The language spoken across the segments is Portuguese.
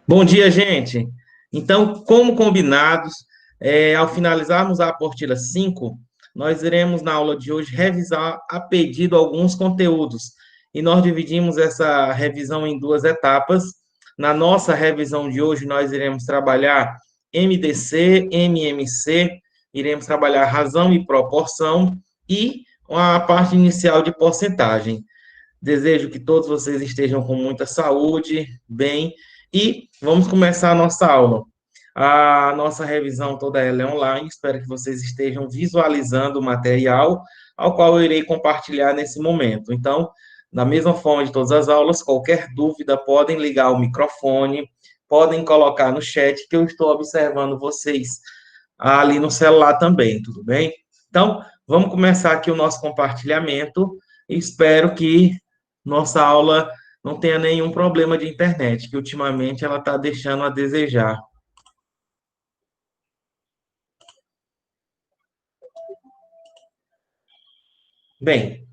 Bom dia, gente. Então, como combinados, ao finalizarmos a apostila 5, nós iremos, na aula de hoje, revisar a pedido alguns conteúdos. E nós dividimos essa revisão em duas etapas. Na nossa revisão de hoje, nós iremos trabalhar MDC, MMC, iremos trabalhar razão e proporção e a parte inicial de porcentagem. Desejo que todos vocês estejam com muita saúde, bem, e vamos começar a nossa aula. A nossa revisão toda ela é online, espero que vocês estejam visualizando o material, ao qual eu irei compartilhar nesse momento. Então, da mesma forma de todas as aulas, qualquer dúvida, podem ligar o microfone, podem colocar no chat, que eu estou observando vocês ali no celular também, tudo bem? Então, vamos começar aqui o nosso compartilhamento. Espero que nossa aula não tenha nenhum problema de internet, que ultimamente ela está deixando a desejar. Bem,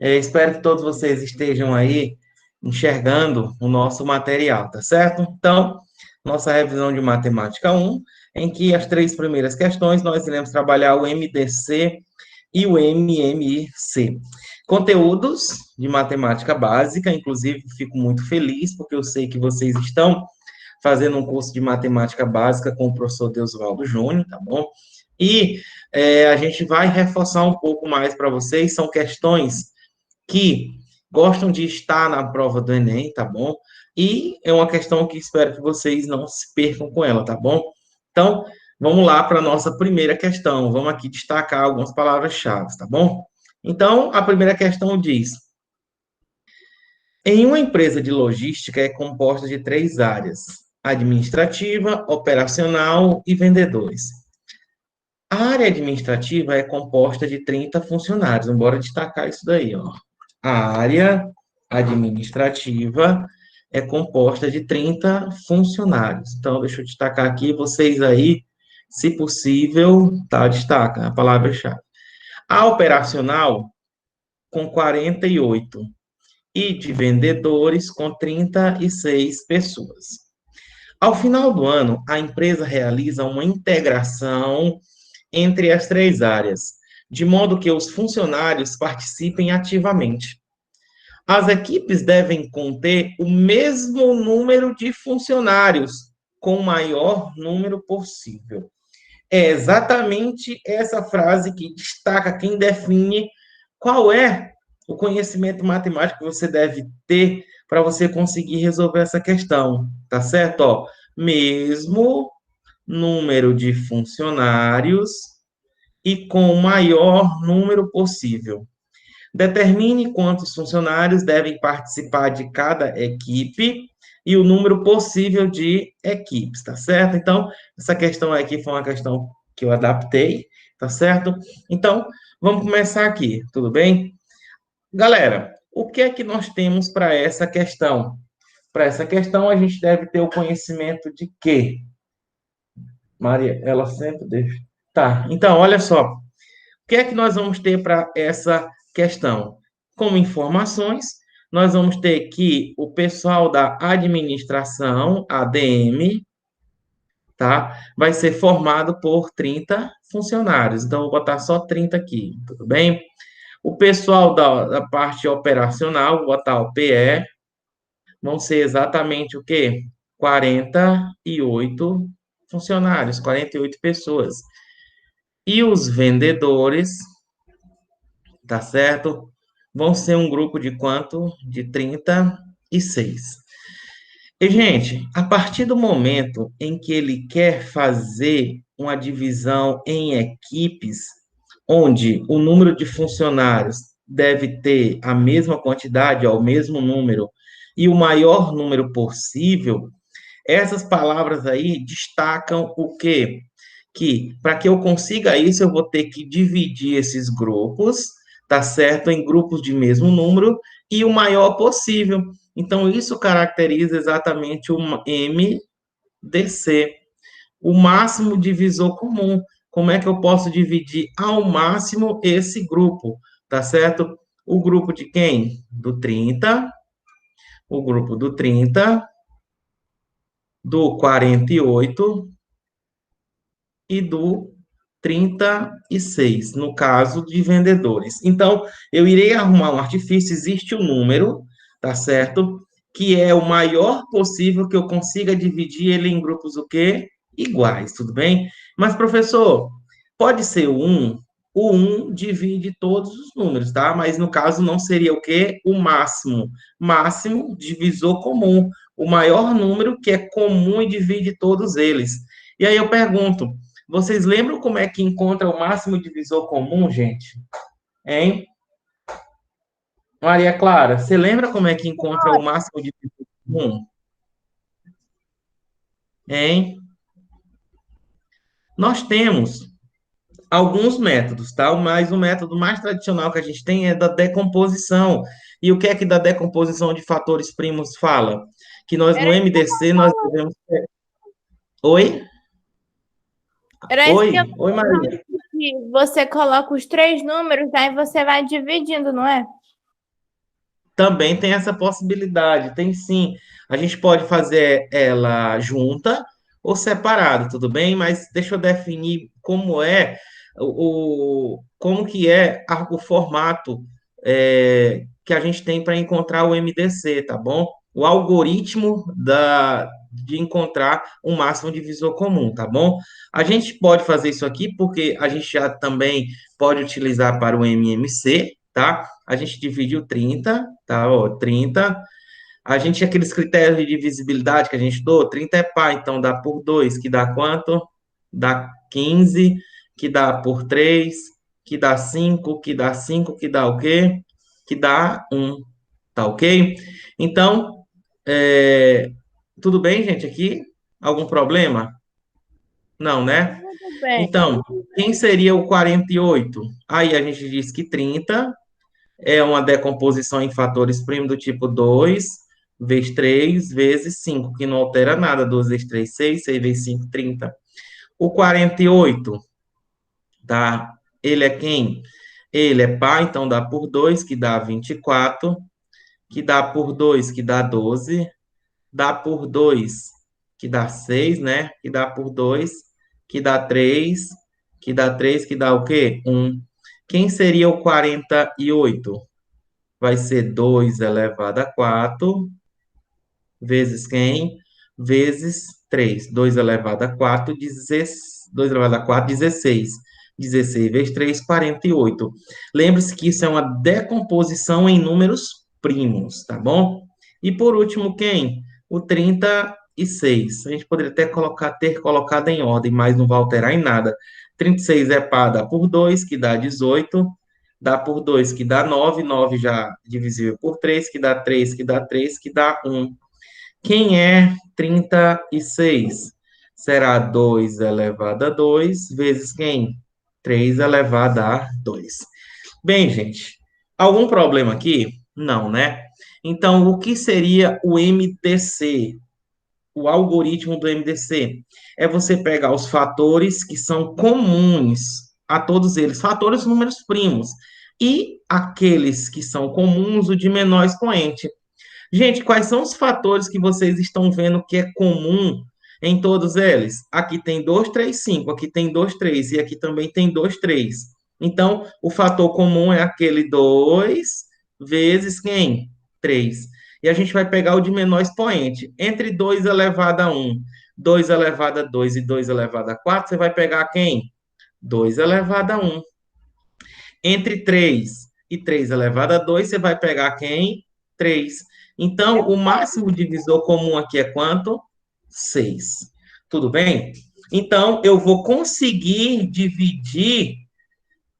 espero que todos vocês estejam aí enxergando o nosso material, tá certo? Então, nossa revisão de matemática 1, em que as três primeiras questões nós iremos trabalhar o MDC e o MMC. Conteúdos de matemática básica, inclusive fico muito feliz, porque eu sei que vocês estão fazendo um curso de matemática básica com o professor Deusvaldo Júnior, tá bom? E a gente vai reforçar um pouco mais para vocês, são questões que gostam de estar na prova do Enem, tá bom? E é uma questão que espero que vocês não se percam com ela, tá bom? Então, vamos lá para a nossa primeira questão. Vamos aqui destacar algumas palavras-chave, tá bom? Então, a primeira questão diz: em uma empresa de logística é composta de três áreas: administrativa, operacional e vendedores. A área administrativa é composta de 30 funcionários. Bora destacar isso daí, ó. A área administrativa é composta de 30 funcionários. Então, deixa eu destacar aqui, vocês aí, se possível, tá, destaca a palavra-chave. A operacional, com 48, e de vendedores, com 36 pessoas. Ao final do ano, a empresa realiza uma integração entre as três áreas, de modo que os funcionários participem ativamente. As equipes devem conter o mesmo número de funcionários, com o maior número possível. É exatamente essa frase que destaca quem define qual é o conhecimento matemático que você deve ter para você conseguir resolver essa questão, tá certo? Ó, mesmo número de funcionários e com o maior número possível. Determine quantos funcionários devem participar de cada equipe e o número possível de equipes, tá certo? Então, essa questão aqui foi uma questão que eu adaptei, tá certo? Então, vamos começar aqui, tudo bem? Galera, o que é que nós temos para essa questão? Para essa questão, a gente deve ter o conhecimento de quê? Maria, ela sempre deixa. Tá, então, olha só. O que é que nós vamos ter para essa questão? Como informações, nós vamos ter que o pessoal da administração, ADM, tá? Vai ser formado por 30 funcionários. Então, vou botar só 30 aqui, tudo bem? O pessoal da parte operacional, vou botar o PE, vão ser exatamente o quê? 48 funcionários, 48 pessoas. E os vendedores, tá certo? Vão ser um grupo de quanto? De 36. E, gente, a partir do momento em que ele quer fazer uma divisão em equipes, onde o número de funcionários deve ter a mesma quantidade, ao mesmo número, e o maior número possível, essas palavras aí destacam o quê? Que para que eu consiga isso, eu vou ter que dividir esses grupos, tá certo? Em grupos de mesmo número e o maior possível. Então, isso caracteriza exatamente o MDC, o máximo divisor comum. Como é que eu posso dividir ao máximo esse grupo, tá certo? O grupo de quem? Do 30 o grupo do 30, do 48 e do 36, no caso de vendedores. Então, eu irei arrumar um artifício, existe um número, tá certo? Que é o maior possível que eu consiga dividir ele em grupos o quê? Iguais, tudo bem? Mas, professor, pode ser o 1 divide todos os números, tá? Mas no caso não seria o quê? O máximo. Máximo, divisor comum. O maior número que é comum e divide todos eles. E aí eu pergunto, vocês lembram como é que encontra o máximo divisor comum, gente? Hein? Maria Clara, você lembra como é que encontra o máximo divisor comum? Hein? Nós temos alguns métodos, tá? Mas o método mais tradicional que a gente tem é da decomposição. E o que é que da decomposição de fatores primos fala? Que nós no Era, MDC nós devemos. Oi? era isso que eu Oi? Oi, Maria. que você coloca os três números, aí você vai dividindo, não é? Também tem essa possibilidade, tem sim. A gente pode fazer ela junta ou separada, tudo bem? Mas deixa eu definir como é como que é o formato que a gente tem para encontrar o MDC, tá bom? O algoritmo de encontrar o máximo divisor comum, tá bom? A gente pode fazer isso aqui porque a gente já também pode utilizar para o MMC, tá? A gente dividiu 30, tá? Ó, 30. A gente, aqueles critérios de divisibilidade que a gente estudou, 30 é par, então dá por 2, que dá quanto? Dá 15, que dá por 3, que dá 5, que dá 5, que dá o quê? Que dá 1, tá ok? Então, é, tudo bem, gente, aqui? Algum problema? Não, né? Tudo bem. Então, quem seria o 48? Aí a gente diz que 30 é uma decomposição em fatores primos do tipo 2 vezes 3 vezes 5, que não altera nada. 2 vezes 3, 6, 6 vezes 5, 30. O 48, tá? Ele é quem? Ele é par, então dá por 2, que dá 24, que dá por 2, que dá 12, dá por 2, que dá 6, né? Que dá por 2, que dá 3, que dá 3, que dá o quê? 1. Quem seria o 48? Vai ser 2 elevado a 4 vezes quem? Vezes 3. 2 elevado a 4, 2 elevado a 4, 16. 16 vezes 3, 48. Lembre-se que isso é uma decomposição em números primos, tá bom? E por último, quem? O 36. A gente poderia ter colocado em ordem, mas não vai alterar em nada. 36 é par, dá por 2, que dá 18. Dá por 2, que dá 9. 9 já divisível por 3, que dá 3, que dá 3, que dá 1. Quem é 36? Será 2 elevado a 2 vezes quem? 3 elevado a 2. Bem, gente, algum problema aqui? Não, né? Então, o que seria o MDC? O algoritmo do MDC é você pegar os fatores que são comuns a todos eles, fatores números primos, e aqueles que são comuns, o de menor expoente. Gente, quais são os fatores que vocês estão vendo que é comum em todos eles? Aqui tem 2, 3, 5, aqui tem 2, 3 e aqui também tem 2, 3. Então, o fator comum é aquele 2 vezes quem? 3. E a gente vai pegar o de menor expoente. Entre 2 elevado a 1, 2 elevado a 2 e 2 elevado a 4, você vai pegar quem? 2 elevado a 1. Entre 3 e 3 elevado a 2, você vai pegar quem? 3. Então, o máximo divisor comum aqui é quanto? 6. Tudo bem? Então, eu vou conseguir dividir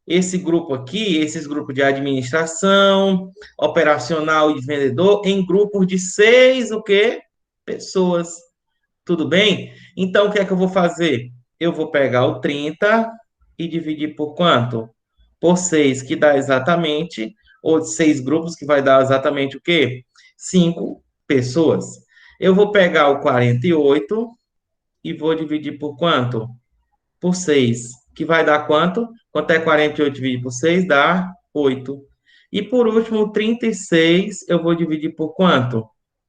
esse grupo aqui, esses grupos de administração, operacional e vendedor, em grupos de 6, o quê? Pessoas. Tudo bem? Então, o que é que eu vou fazer? Eu vou pegar o 30 e dividir por quanto? Por 6, que dá exatamente, ou 6 grupos, que vai dar exatamente o quê? 5 pessoas. Eu vou pegar o 48 e vou dividir por quanto? Por 6, que vai dar quanto? Quanto é 48 dividido por 6? Dá 8. E por último, o 36 eu vou dividir por quanto?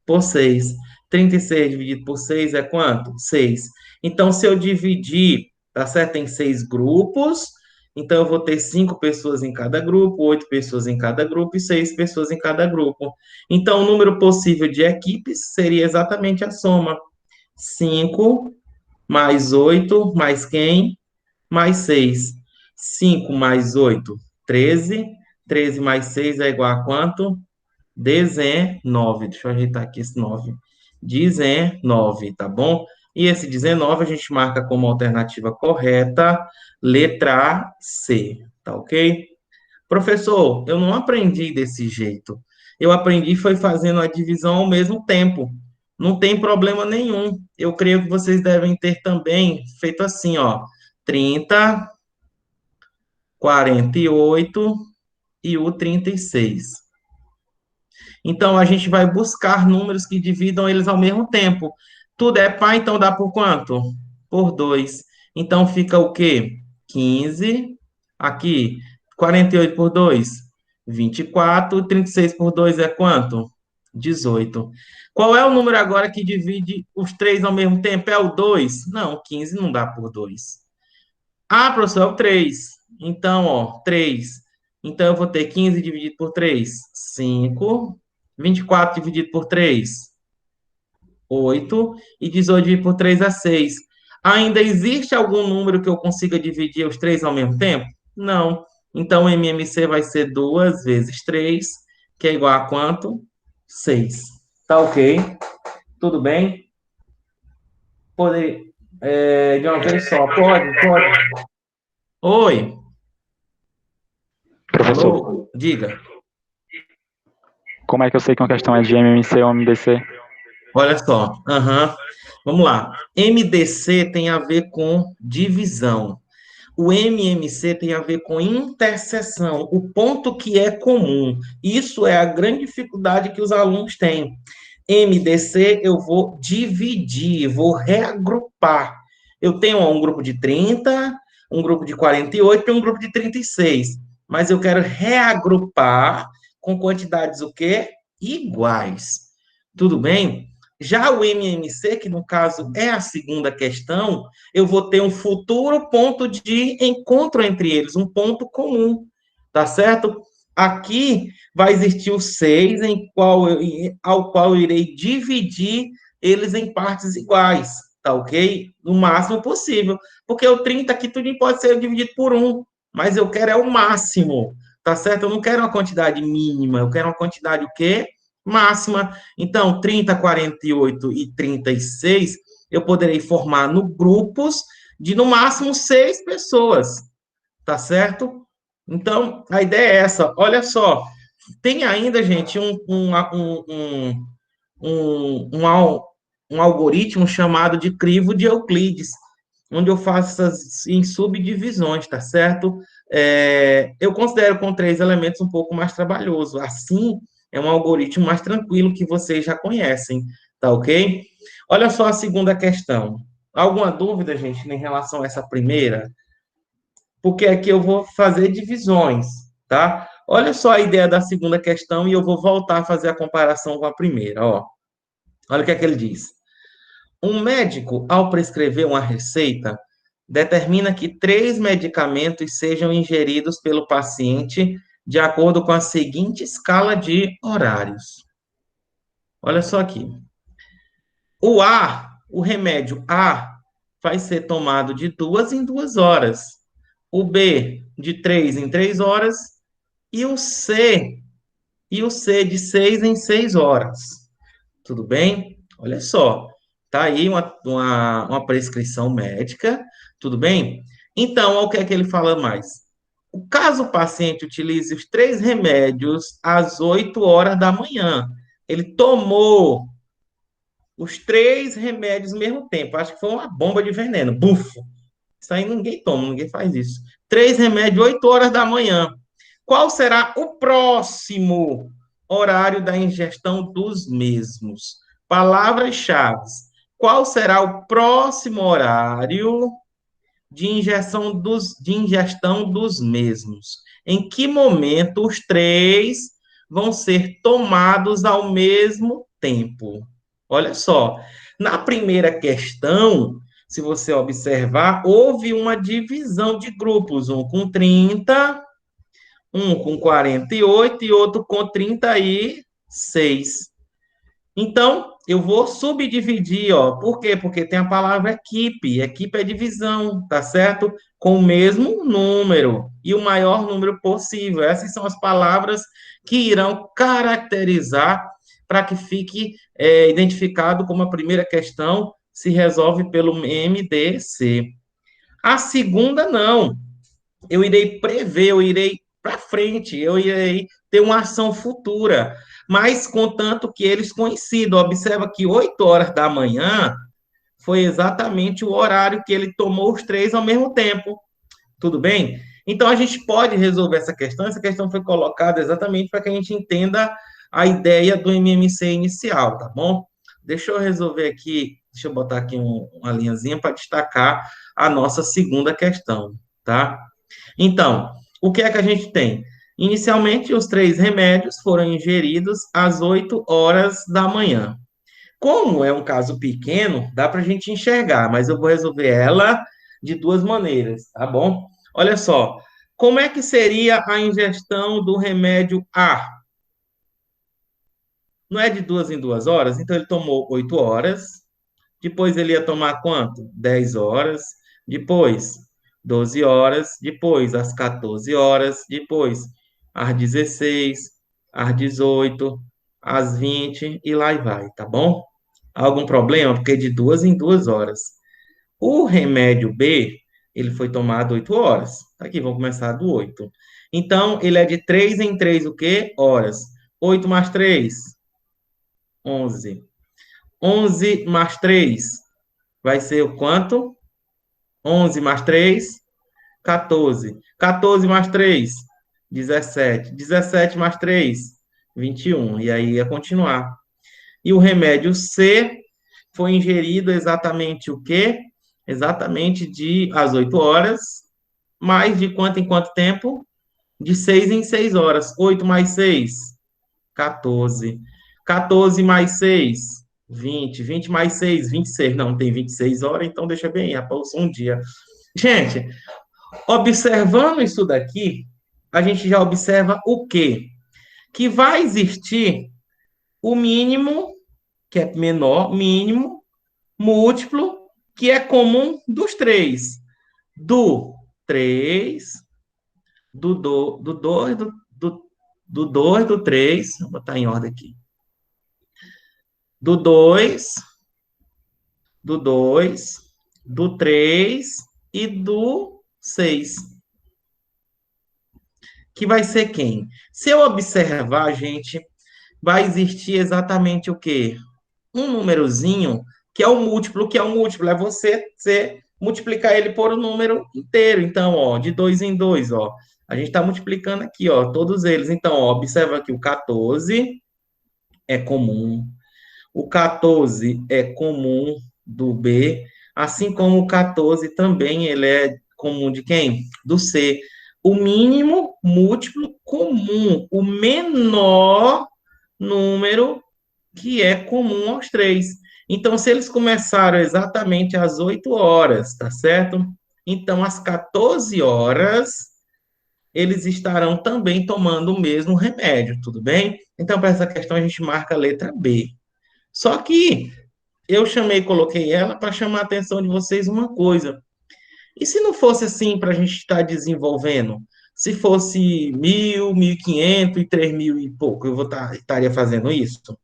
por 6. 36 dividido por 6 é quanto? 6. Então, se eu dividir, tá certo? Em 6 grupos, então eu vou ter 5 pessoas em cada grupo, 8 pessoas em cada grupo e 6 pessoas em cada grupo. Então, o número possível de equipes seria exatamente a soma. 5 mais 8 mais quem? Mais 6. 5 mais 8, 13. 13 mais 6 é igual a quanto? 19. Deixa eu ajeitar aqui esse 9. 19, tá bom? E esse 19 a gente marca como alternativa correta, letra C, tá ok? Professor, eu não aprendi desse jeito. Eu aprendi foi fazendo a divisão ao mesmo tempo. Não tem problema nenhum. Eu creio que vocês devem ter também feito assim, ó. 30, 48 e o 36. Então, a gente vai buscar números que dividam eles ao mesmo tempo. Tudo é par, então dá por quanto? Por 2. Então, fica o quê? 15. Aqui, 48 por 2, 24. 36 por 2 é quanto? 18. Qual é o número agora que divide os três ao mesmo tempo? É o 2? Não, 15 não dá por 2. Ah, professor, é o 3. Então, ó, 3. Então, eu vou ter 15 dividido por 3, 5. 24 dividido por 3, 8. E 18 dividido por 3 é 6. Ainda existe algum número que eu consiga dividir os três ao mesmo tempo? Não. Então, o MMC vai ser 2 vezes 3, que é igual a quanto? 6. Tá ok? Tudo bem? Poder, de uma vez só. Pode. Oi. Professor, Alô? Diga. como é que eu sei que uma questão é de MMC ou MDC? Olha só. Vamos lá. MDC tem a ver com divisão. O MMC tem a ver com interseção, o ponto que é comum. Isso é a grande dificuldade que os alunos têm. MDC eu vou dividir, vou reagrupar. Eu tenho um grupo de 30, um grupo de 48 e um grupo de 36. Mas eu quero reagrupar com quantidades o quê? Iguais. Tudo bem? Já o MMC, que no caso é a segunda questão, eu vou ter um futuro ponto de encontro entre eles, um ponto comum, tá certo? Aqui vai existir o 6, ao qual eu irei dividir eles em partes iguais, tá ok? No máximo possível, porque o 30 aqui tudo pode ser dividido por 1, mas eu quero é o máximo, tá certo? Eu não quero uma quantidade mínima, eu quero uma quantidade o quê? Máxima. Então, 30, 48 e 36, eu poderei formar no grupos de, no máximo, 6 pessoas, tá certo? Então, a ideia é essa. Olha só, tem ainda, gente, um algoritmo chamado de crivo de Euclides, onde eu faço essas em subdivisões, tá certo? Eu considero com 3 elementos um pouco mais trabalhoso. Assim, é um algoritmo mais tranquilo que vocês já conhecem, tá ok? Olha só a segunda questão. Alguma dúvida, gente, em relação a essa primeira? Porque aqui eu vou fazer divisões, tá? Olha só a ideia da segunda questão e eu vou voltar a fazer a comparação com a primeira, ó. Olha o que é que ele diz. Um médico, ao prescrever uma receita, determina que 3 medicamentos sejam ingeridos pelo paciente de acordo com a seguinte escala de horários. Olha só aqui. O remédio A, vai ser tomado de 2 em 2 horas. O B, de 3 em 3 horas. E o C de 6 em 6 horas. Tudo bem? Olha só. Tá aí uma prescrição médica. Tudo bem? Então, o que é que ele fala mais? Caso o paciente utilize os 3 remédios às 8 horas da manhã, ele tomou os 3 remédios ao mesmo tempo. Acho que foi uma bomba de veneno. Bufo. Isso aí ninguém toma, ninguém faz isso. 3 remédios, 8 horas da manhã. Qual será o próximo horário da ingestão dos mesmos? Palavras-chave. Qual será o próximo horário de ingestão dos mesmos? Em que momento os 3 vão ser tomados ao mesmo tempo. Olha só, na primeira questão, se você observar, houve uma divisão de grupos, um com 30, um com 48 e outro com 36. Então, eu vou subdividir, ó. Por quê? Porque tem a palavra equipe. Equipe é divisão, tá certo? Com o mesmo número e o maior número possível. Essas são as palavras que irão caracterizar para que fique identificado como a primeira questão se resolve pelo MDC. A segunda, não. Eu irei prever, eu irei para frente, eu irei ter uma ação futura, mas contanto que eles coincidam. Observa que 8 horas da manhã foi exatamente o horário que ele tomou os três ao mesmo tempo. Tudo bem? Então a gente pode resolver essa questão. Essa questão foi colocada exatamente para que a gente entenda a ideia do MMC inicial, tá bom? Deixa eu resolver aqui, deixa eu botar aqui uma linhazinha para destacar a nossa segunda questão, tá? Então, o que é que a gente tem? Inicialmente, os três remédios foram ingeridos às 8 horas da manhã. Como é um caso pequeno, dá para a gente enxergar, mas eu vou resolver ela de duas maneiras, tá bom? Olha só, como é que seria a ingestão do remédio A? Não é de 2 em 2 horas? Então, ele tomou 8 horas, depois ele ia tomar quanto? 10 horas, depois 12 horas, depois às 14 horas, depois às 16, às 18, às 20 e lá e vai, tá bom? Algum problema? Porque de 2 em 2 horas. O remédio B, ele foi tomado 8 horas. Aqui, vamos começar do 8. Então, ele é de 3 em 3 o quê? Horas. 8 mais 3, 11. 11 mais 3 vai ser o quanto? 11 mais 3, 14. 14 mais 3, 17. 17 mais 3, 21. E aí ia continuar. E o remédio C foi ingerido exatamente o quê? Exatamente às 8 horas, mais de quanto em quanto tempo? De 6 em 6 horas. 8 mais 6, 14. 14 mais 6, 20. 20 mais 6, 26. Não, tem 26 horas, então deixa bem, passou um dia. Gente, observando isso daqui, a gente já observa o quê? Que vai existir o mínimo, que é menor, mínimo, múltiplo, que é comum dos três. Do 3, do 2, do 2, do 3, vou botar em ordem aqui. Do 2, do 2, do 3 e do 6. Que vai ser quem? Se eu observar, gente, vai existir exatamente o quê? Um númerozinho que é o múltiplo, é você multiplicar ele por um número inteiro. Então, ó, de 2 em 2, ó. A gente está multiplicando aqui, ó, todos eles. Então, ó, observa que o 14 é comum. O 14 é comum do B, assim como o 14 também ele é comum de quem? Do C. O mínimo múltiplo comum, o menor número que é comum aos três. Então, se eles começaram exatamente às 8 horas, tá certo? Então, às 14 horas, eles estarão também tomando o mesmo remédio, tudo bem? Então, para essa questão, a gente marca a letra B. Só que eu coloquei ela para chamar a atenção de vocês uma coisa. E se não fosse assim para a gente estar desenvolvendo? Se fosse 1.000, 1.500 e 3.000 e pouco, estaria fazendo isso?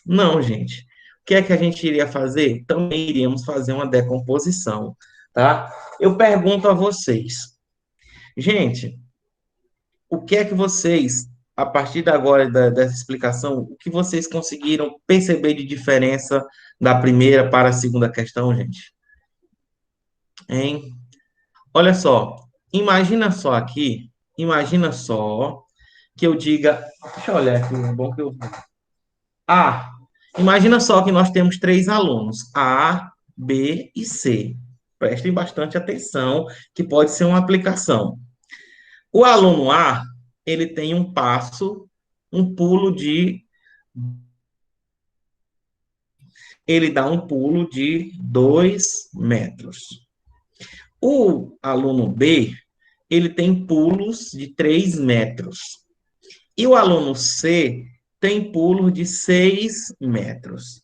Não, gente. O que é que a gente iria fazer? Também iríamos fazer uma decomposição, tá? Eu pergunto a vocês, gente, o que é que vocês, a partir de agora dessa explicação, o que vocês conseguiram perceber de diferença da primeira para a segunda questão, gente? Hein? Olha só, imagina só que eu diga, deixa eu olhar aqui, é bom que eu... Ah, imagina só que nós temos três alunos, A, B e C. Prestem bastante atenção, que pode ser uma aplicação. O aluno A, ele tem um pulo de ele dá um pulo de 2 metros. O aluno B, ele tem pulos de 3 metros. E o aluno C tem pulos de 6 metros.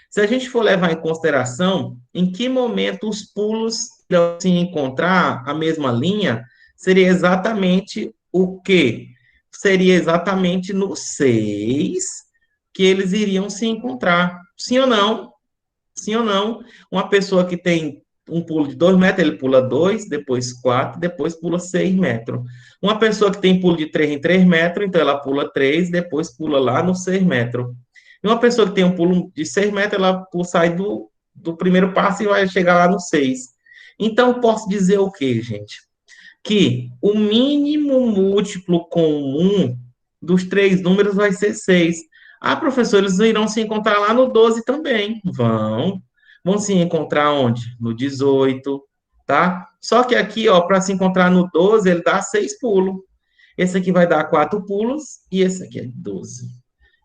Se a gente for levar em consideração em que momento os pulos irão se encontrar a mesma linha, seria exatamente o quê? Seria exatamente no 6 que eles iriam se encontrar. Sim ou não? Sim ou não? Uma pessoa que tem um pulo de 2 metros, ele pula 2, depois 4, depois pula 6 metros. Uma pessoa que tem pulo de 3 em 3 metros, então ela pula 3, depois pula lá no 6 metros. E uma pessoa que tem um pulo de 6 metros, ela sai do primeiro passo e vai chegar lá no 6. Então, posso dizer o quê, gente? Que o mínimo múltiplo comum dos 3 números vai ser 6. Ah, professor, eles irão se encontrar lá no 12 também. Vão se encontrar onde? No 18, tá? Só que aqui, ó, para se encontrar no 12, ele dá 6 pulos. Esse aqui vai dar 4 pulos e esse aqui é 12.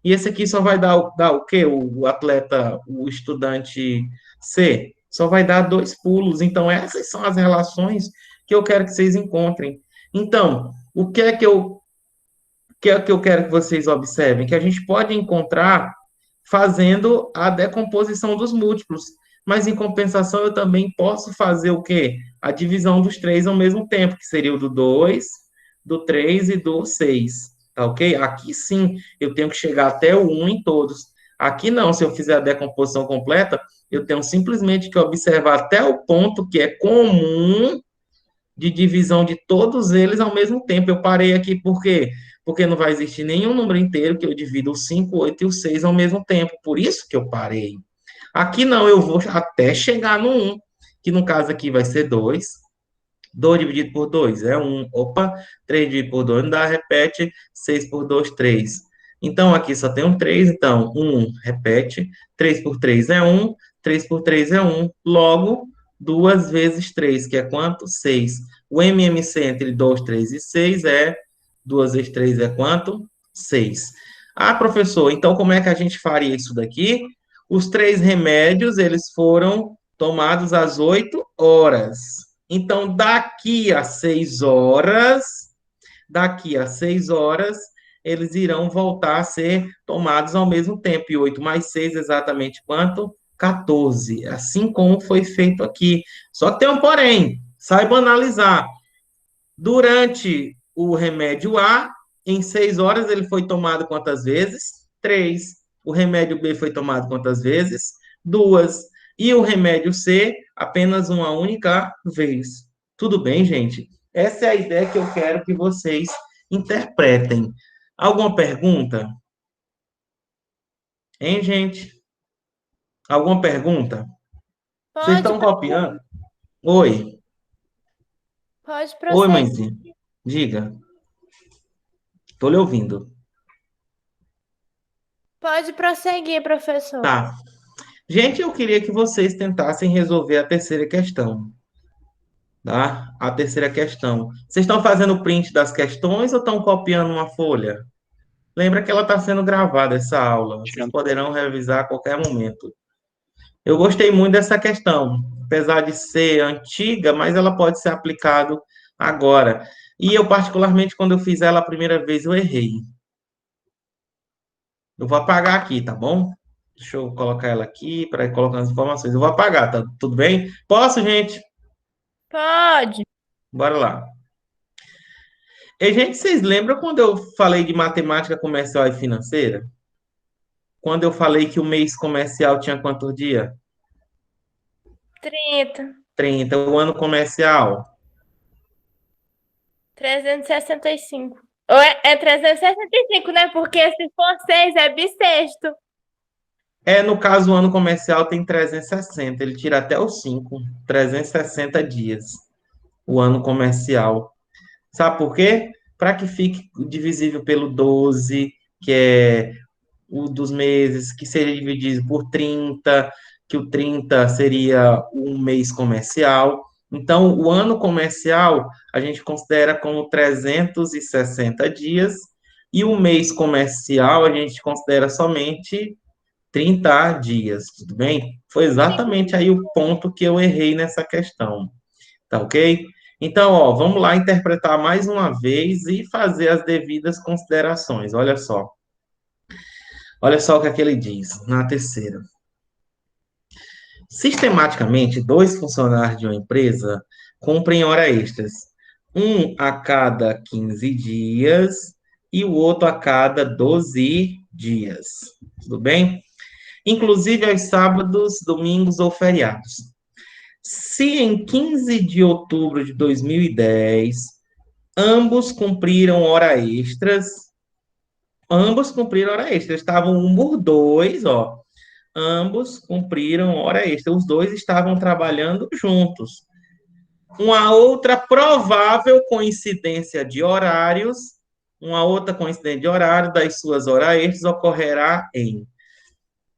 E esse aqui só vai dar o quê? O atleta, o estudante C, só vai dar 2 pulos. Então, essas são as relações que eu quero que vocês encontrem. Então, o que é que eu quero que vocês observem? Que a gente pode encontrar fazendo a decomposição dos múltiplos. Mas, em compensação, eu também posso fazer o quê? A divisão dos 3 ao mesmo tempo, que seria o do 2, do 3 e do 6. Tá ok? Aqui sim, eu tenho que chegar até o 1 em todos. Aqui não, se eu fizer a decomposição completa, eu tenho simplesmente que observar até o ponto que é comum de divisão de todos eles ao mesmo tempo. Eu parei aqui por quê? Porque não vai existir nenhum número inteiro que eu divida o 5, 8 e o 6 ao mesmo tempo. Por isso que eu parei. Aqui não, eu vou até chegar no 1, que no caso aqui vai ser 2. 2 dividido por 2 é 1. Opa, 3 dividido por 2 não dá, repete. 6 por 2, 3. Então, aqui só tem um 3, então 1, repete. 3 por 3 é 1, 3 por 3 é 1. Logo, 2 vezes 3, que é quanto? 6. O MMC entre 2, 3 e 6 é 2 vezes 3 é quanto? 6. Ah, professor, então como é que a gente faria isso daqui? Os 3 remédios, eles foram tomados às 8 horas. Então, daqui a 6 horas, eles irão voltar a ser tomados ao mesmo tempo. E 8 mais 6, exatamente quanto? 14. Assim como foi feito aqui. Só que tem um porém. Saiba analisar. Durante o remédio A, em 6 horas, ele foi tomado quantas vezes? 3. O remédio B foi tomado quantas vezes? 2. E o remédio C, apenas uma única vez. Tudo bem, gente? Essa é a ideia que eu quero que vocês interpretem. Alguma pergunta? Hein, gente? Alguma pergunta? Vocês Pode, estão copiando? Oi. pode Oi, prosseguir. mãezinha. Diga. Estou lhe ouvindo. Pode prosseguir, professor. Tá. Gente, eu queria que vocês tentassem resolver a terceira questão, tá? A terceira questão. Vocês estão fazendo print das questões ou estão copiando uma folha? Lembra que ela está sendo gravada, essa aula. Vocês poderão revisar a qualquer momento. Eu gostei muito dessa questão, apesar de ser antiga, mas ela pode ser aplicada agora. E eu, particularmente, quando eu fiz ela a primeira vez, eu errei. Eu vou apagar aqui, tá bom? Deixa eu colocar ela aqui para colocar as informações. Eu vou apagar, tá tudo bem? Posso, gente? Pode. Bora lá. E, gente, vocês lembram quando eu falei de matemática comercial e financeira? Quando eu falei que o mês comercial tinha quantos dias? 30. 30. O ano comercial? 365. Ou é 365, né? Porque se for 6 é bissexto. No caso, o ano comercial tem 360. Ele tira até os 5. 360 dias. O ano comercial. Sabe por quê? Para que fique divisível pelo 12, que é o dos meses, que seria dividido por 30, que o 30 seria um mês comercial. Então, o ano comercial a gente considera como 360 dias, e o mês comercial a gente considera somente 30 dias, tudo bem? Foi exatamente aí o ponto que eu errei nessa questão, tá ok? Então, ó, vamos lá interpretar mais uma vez e fazer as devidas considerações. Olha só. Olha só o que é que ele diz na terceira. Sistematicamente, dois funcionários de uma empresa cumprem hora extras, um a cada 15 dias e o outro a cada 12 dias. Tudo bem? Inclusive aos sábados, domingos ou feriados. Se em 15 de outubro de 2010 ambos cumpriram hora extras, estavam um por dois, ó. Ambos cumpriram hora extra, os dois estavam trabalhando juntos. Uma outra provável coincidência de horários, uma outra coincidência de horário das suas horas extras ocorrerá em.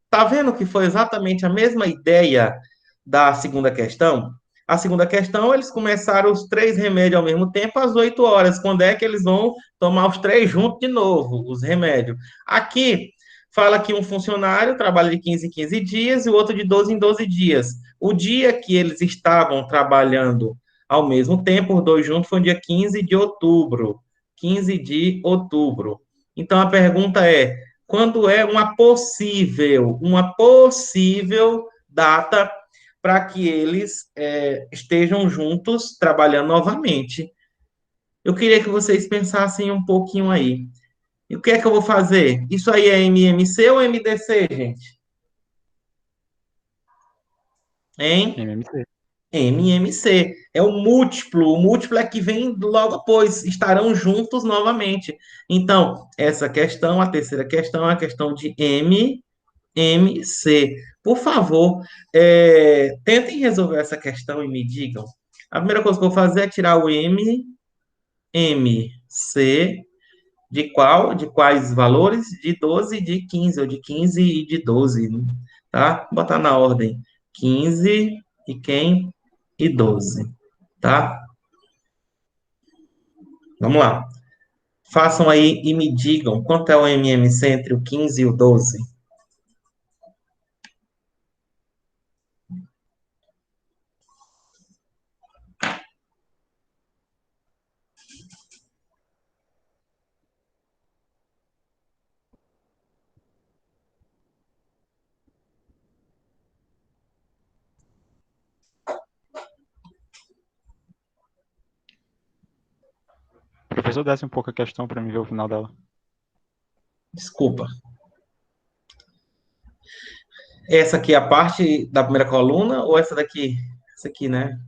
Tá vendo que foi exatamente a mesma ideia da segunda questão? A segunda questão, eles começaram os três remédios ao mesmo tempo às 8 horas. Quando é que eles vão tomar os três juntos de novo, os remédios? Aqui, fala que um funcionário trabalha de 15 em 15 dias e o outro de 12 em 12 dias. O dia que eles estavam trabalhando ao mesmo tempo, os dois juntos, foi no dia 15 de outubro. 15 de outubro. Então, a pergunta é, quando é uma possível data para que eles estejam juntos trabalhando novamente. Eu queria que vocês pensassem um pouquinho aí. E o que é que eu vou fazer? Isso aí é MMC ou MDC, gente? Hein? MMC. MMC. É o múltiplo é que vem logo após, estarão juntos novamente. Então, essa questão, a terceira questão, é a questão de MC. Por favor, tentem resolver essa questão e me digam. A primeira coisa que eu vou fazer é tirar o MC de qual? De quais valores? De 12 e de 15, ou de 15 e de 12, tá? Vou botar na ordem 15 e quem? E 12, tá? Vamos lá. Façam aí e me digam quanto é o MMC entre o 15 e o 12. Professor, desce um pouco a questão para mim ver o final dela. Desculpa. Essa aqui é a parte da primeira coluna ou essa daqui? Essa aqui, né?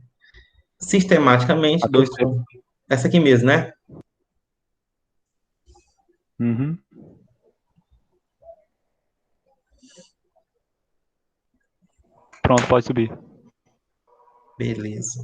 Sistematicamente, A terceira. Essa aqui mesmo, né? Uhum. Pronto, pode subir. Beleza.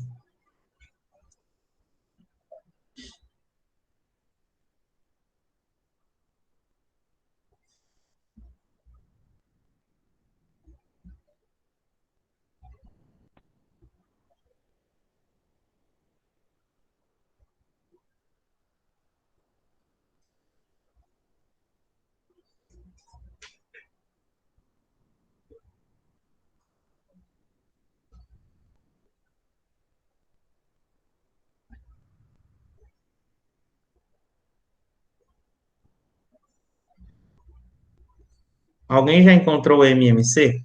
Alguém já encontrou o MMC?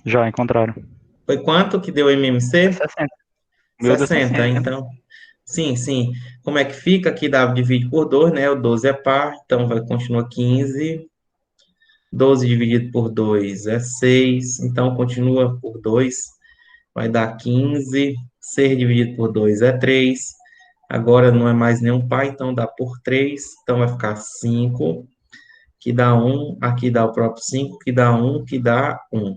Já encontraram. Foi quanto que deu o MMC? 60. Meu deu 60, 60. então. Sim, sim. Como é que fica? Aqui dá, divide por 2, né? O 12 é par, então vai continuar 15. 12 dividido por 2 é 6, então continua por 2, vai dar 15. 6 dividido por 2 é 3. Agora não é mais nenhum par, então dá por 3, então vai ficar 5, que dá 1, aqui dá o próprio 5, que dá 1, que dá 1.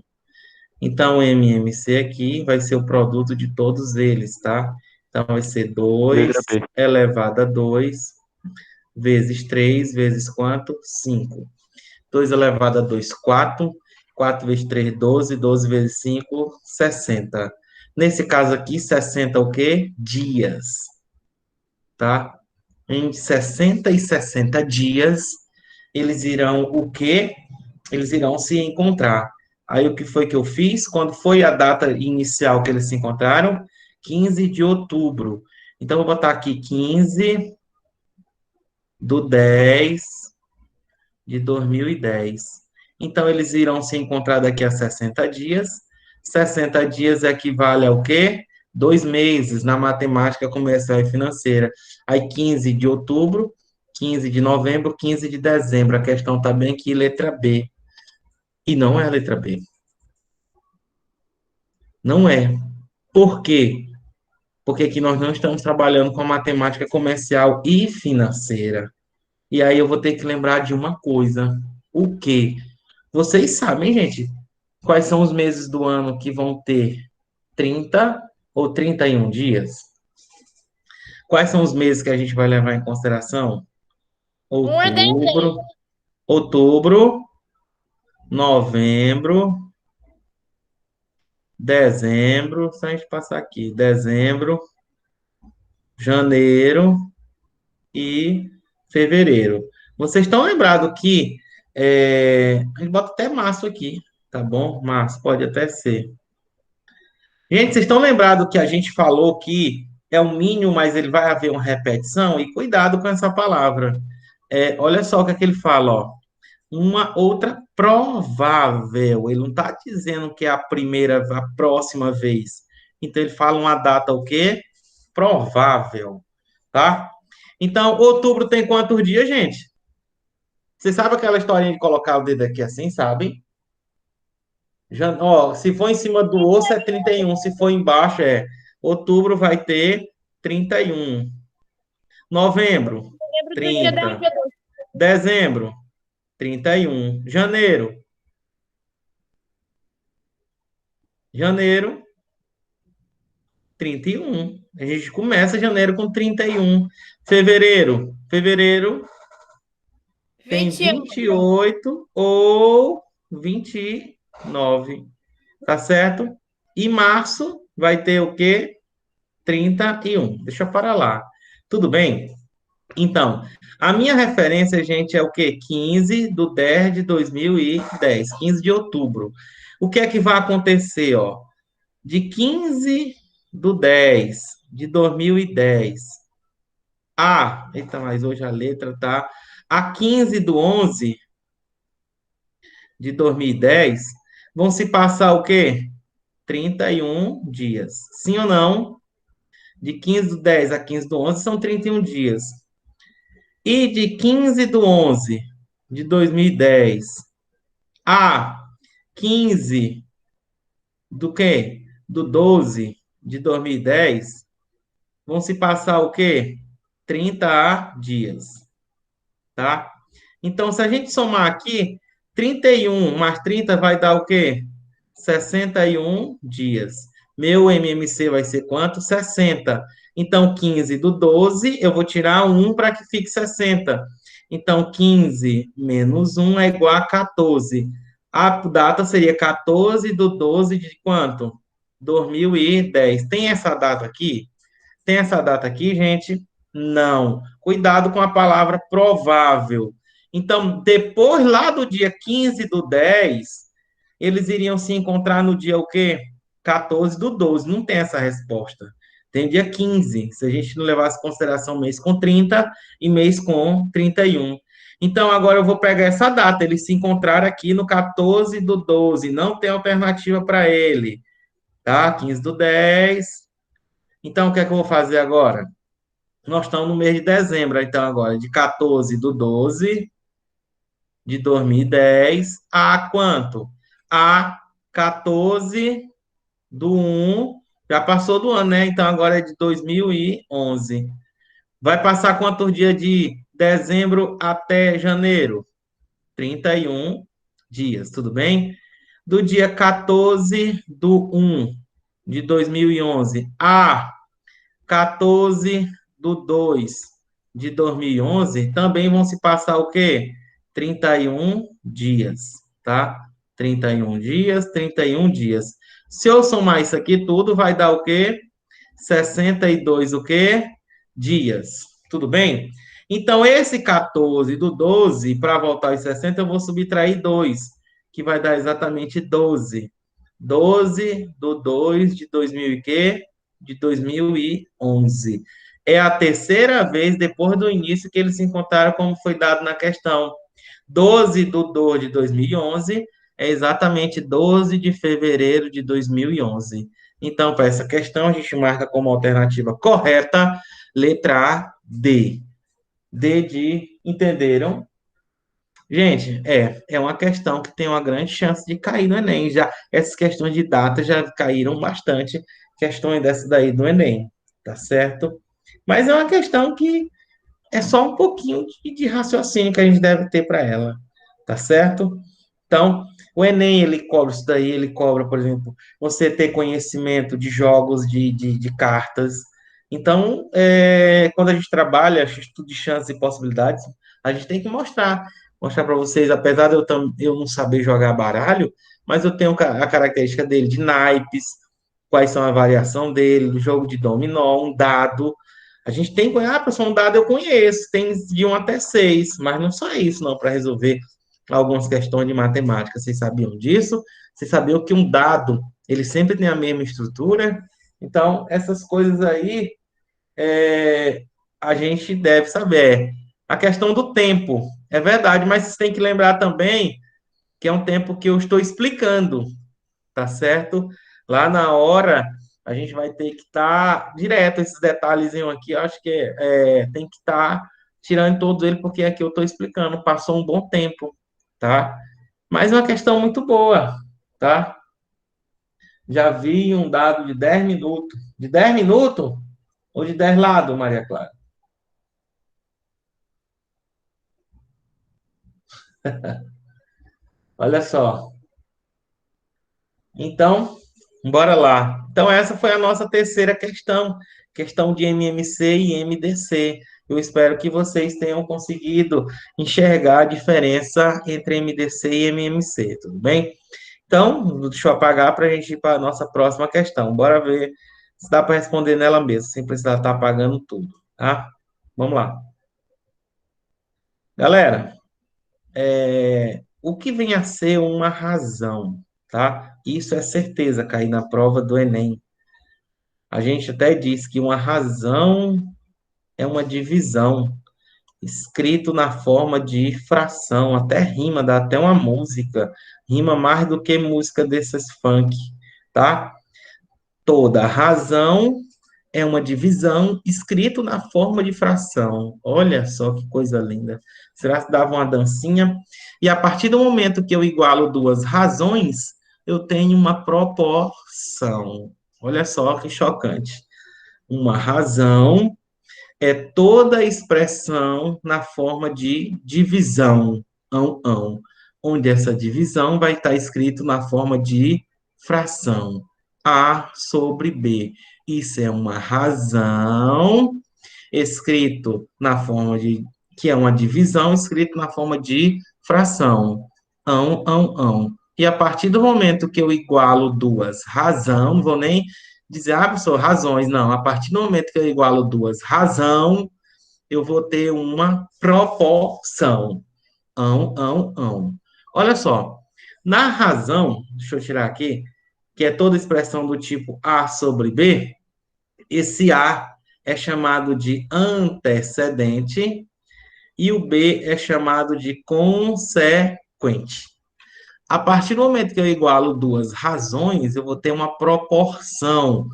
Então, o MMC aqui vai ser o produto de todos eles, tá? Então, vai ser 2 Letra B. elevado a 2 vezes 3 vezes quanto? 5. 2 elevado a 2, 4. 4 vezes 3, 12. 12 vezes 5, 60. Nesse caso aqui, 60 o quê? Dias. Tá? em 60 e 60 dias, eles irão o quê? Eles irão se encontrar. Aí o que foi que eu fiz? Quando foi a data inicial que eles se encontraram? 15 de outubro. Então, eu vou botar aqui 15 do 10 de 2010. Então, eles irão se encontrar daqui a 60 dias. 60 dias equivale ao quê? 2 meses na matemática comercial e financeira. Aí, 15 de outubro, 15 de novembro, 15 de dezembro. A questão está bem aqui, letra B. E não é a letra B. Não é. Por quê? Porque aqui nós não estamos trabalhando com a matemática comercial e financeira. E aí eu vou ter que lembrar de uma coisa. O quê? Vocês sabem, gente, quais são os meses do ano que vão ter 30 ou 31 dias? Quais são os meses que a gente vai levar em consideração? Um é Outubro, outubro, novembro, dezembro, só a gente passar aqui, dezembro, janeiro e fevereiro. Vocês estão lembrados que a gente bota até março aqui, tá bom? Março pode até ser. Gente, vocês estão lembrados que a gente falou que é o mínimo, mas ele vai haver uma repetição? E cuidado com essa palavra. Olha só o que é que ele fala, ó. Uma outra provável. Ele não está dizendo que é a próxima vez. Então, ele fala uma data o quê? Provável, tá? Então, outubro tem quantos dias, gente? Você sabe aquela historinha de colocar o dedo aqui assim, sabe? Já, ó, se for em cima do osso é 31, se for embaixo é outubro vai ter 31. Novembro, lembro do dia da 30. Dezembro, 31. Janeiro, 31. A gente começa janeiro com 31. Fevereiro tem 21. 28 ou 29. Tá certo? E março vai ter o quê? 31. Deixa eu parar lá. Tudo bem? Então, a minha referência, gente, é o quê? 15 de 10 de 2010, 15 de outubro. O que é que vai acontecer, ó? De 15 de 10 de 2010 eita, mas hoje a letra tá a 15 de 11 de 2010, vão se passar o quê? 31 dias. Sim ou não? De 15 do 10 a 15 do 11 são 31 dias. E de 15 do 11 de 2010 a 15 do quê? Do 12 de 2010, vão se passar o quê? 30 dias, tá? Então, se a gente somar aqui, 31 mais 30 vai dar o quê? 61 dias. Meu MMC vai ser quanto? 60. Então, 15 do 12, eu vou tirar 1 para que fique 60. Então, 15 menos 1 é igual a 14. A data seria 14 do 12 de quanto? 2010. Tem essa data aqui? Tem essa data aqui, gente? Não. Cuidado com a palavra provável. Então, depois lá do dia 15 do 10, eles iriam se encontrar no dia o quê? 14 do 12. Não tem essa resposta. Tem dia 15, se a gente não levasse em consideração mês com 30 e mês com 31. Então, agora eu vou pegar essa data. Eles se encontraram aqui no 14 do 12. Não tem alternativa para ele. Tá? 15 do 10. Então, o que é que eu vou fazer agora? Nós estamos no mês de dezembro, então, agora, de 14 do 12 de 2010 a quanto? A 14 do 1, já passou do ano, né? Então, agora é de 2011. Vai passar quantos dias de dezembro até janeiro? 31 dias, tudo bem? Do dia 14 do 1 de 2011 a 14 do 2 de 2011, também vão se passar o quê? 31 dias, tá? 31 dias, 31 dias. Se eu somar isso aqui tudo, vai dar o quê? 62 o quê? Dias, Tudo bem? Então, esse 14 do 12, para voltar aos 60, eu vou subtrair 2, que vai dar exatamente 12. 12 do 2 de 2000 e quê? De 2011. É a terceira vez depois do início que eles se encontraram, como foi dado na questão. 12 do 2 de 2011 é exatamente 12 de fevereiro de 2011. Então, para essa questão, a gente marca como alternativa correta, letra A, D. D de entenderam? Gente, é uma questão que tem uma grande chance de cair no Enem. Já, essas questões de data já caíram bastante, questões dessa daí do Enem, tá certo? Mas é uma questão que é só um pouquinho de raciocínio que a gente deve ter para ela, tá certo? Então, o Enem, ele cobra isso daí, ele cobra, por exemplo, você ter conhecimento de jogos de cartas. Então, quando a gente trabalha, estudo de chances e possibilidades, a gente tem que mostrar para vocês, apesar de eu não saber jogar baralho, mas eu tenho a característica dele de naipes, quais são a variação dele, do jogo de dominó, um dado. A gente tem, professor, um dado eu conheço, tem de 1 até 6, mas não só isso, não, para resolver algumas questões de matemática. Vocês sabiam disso? Vocês sabiam que um dado, ele sempre tem a mesma estrutura? Então, essas coisas aí, a gente deve saber. A questão do tempo, é verdade, mas vocês têm que lembrar também que é um tempo que eu estou explicando, tá certo? Lá na hora, a gente vai ter que estar direto, esses detalhezinhos aqui, eu acho que tem que estar tirando todos eles, porque aqui eu estou explicando, passou um bom tempo, tá? Mas é uma questão muito boa, tá? Já vi um dado de 10 minutos. De 10 minutos ou de 10 lados, Maria Clara? Olha só. Então, bora lá. Então, essa foi a nossa terceira questão, questão de MMC e MDC. Eu espero que vocês tenham conseguido enxergar a diferença entre MDC e MMC, tudo bem? Então, deixa eu apagar para a gente ir para a nossa próxima questão. Bora ver se dá para responder nela mesma, sem precisar estar apagando tudo, tá? Vamos lá. Galera, o que vem a ser uma razão, tá? Isso é certeza, cair na prova do Enem. A gente até diz que uma razão é uma divisão, escrito na forma de fração, até rima, dá até uma música, rima mais do que música desses funk, tá? Toda razão é uma divisão escrito na forma de fração. Olha só que coisa linda. Será que dava uma dancinha? E a partir do momento que eu igualo duas razões, eu tenho uma proporção. Olha só que chocante. Uma razão é toda expressão na forma de divisão, onde essa divisão vai estar escrito na forma de fração, A sobre B. Isso é uma razão escrito na forma de, que é uma divisão escrito na forma de fração, E a partir do momento que eu igualo duas razão, não vou nem dizer, professor, razões, não. A partir do momento que eu igualo duas razão, eu vou ter uma proporção. Olha só, na razão, deixa eu tirar aqui, que é toda expressão do tipo A sobre B, esse A é chamado de antecedente e o B é chamado de consequente. A partir do momento que eu igualo duas razões, eu vou ter uma proporção,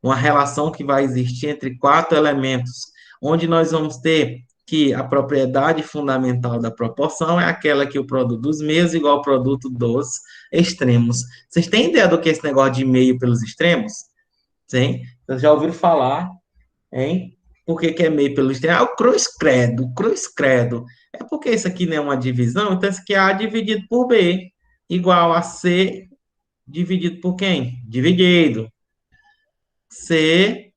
uma relação que vai existir entre quatro elementos, onde nós vamos ter que a propriedade fundamental da proporção é aquela que o produto dos meios é igual ao produto dos extremos. Vocês têm ideia do que é esse negócio de meio pelos extremos? Sim? Vocês já ouviram falar, hein? Por que é meio pelo extremo? O cruz credo. É porque isso aqui não é uma divisão, então isso aqui é A dividido por B, igual a C dividido por quem? Dividido. C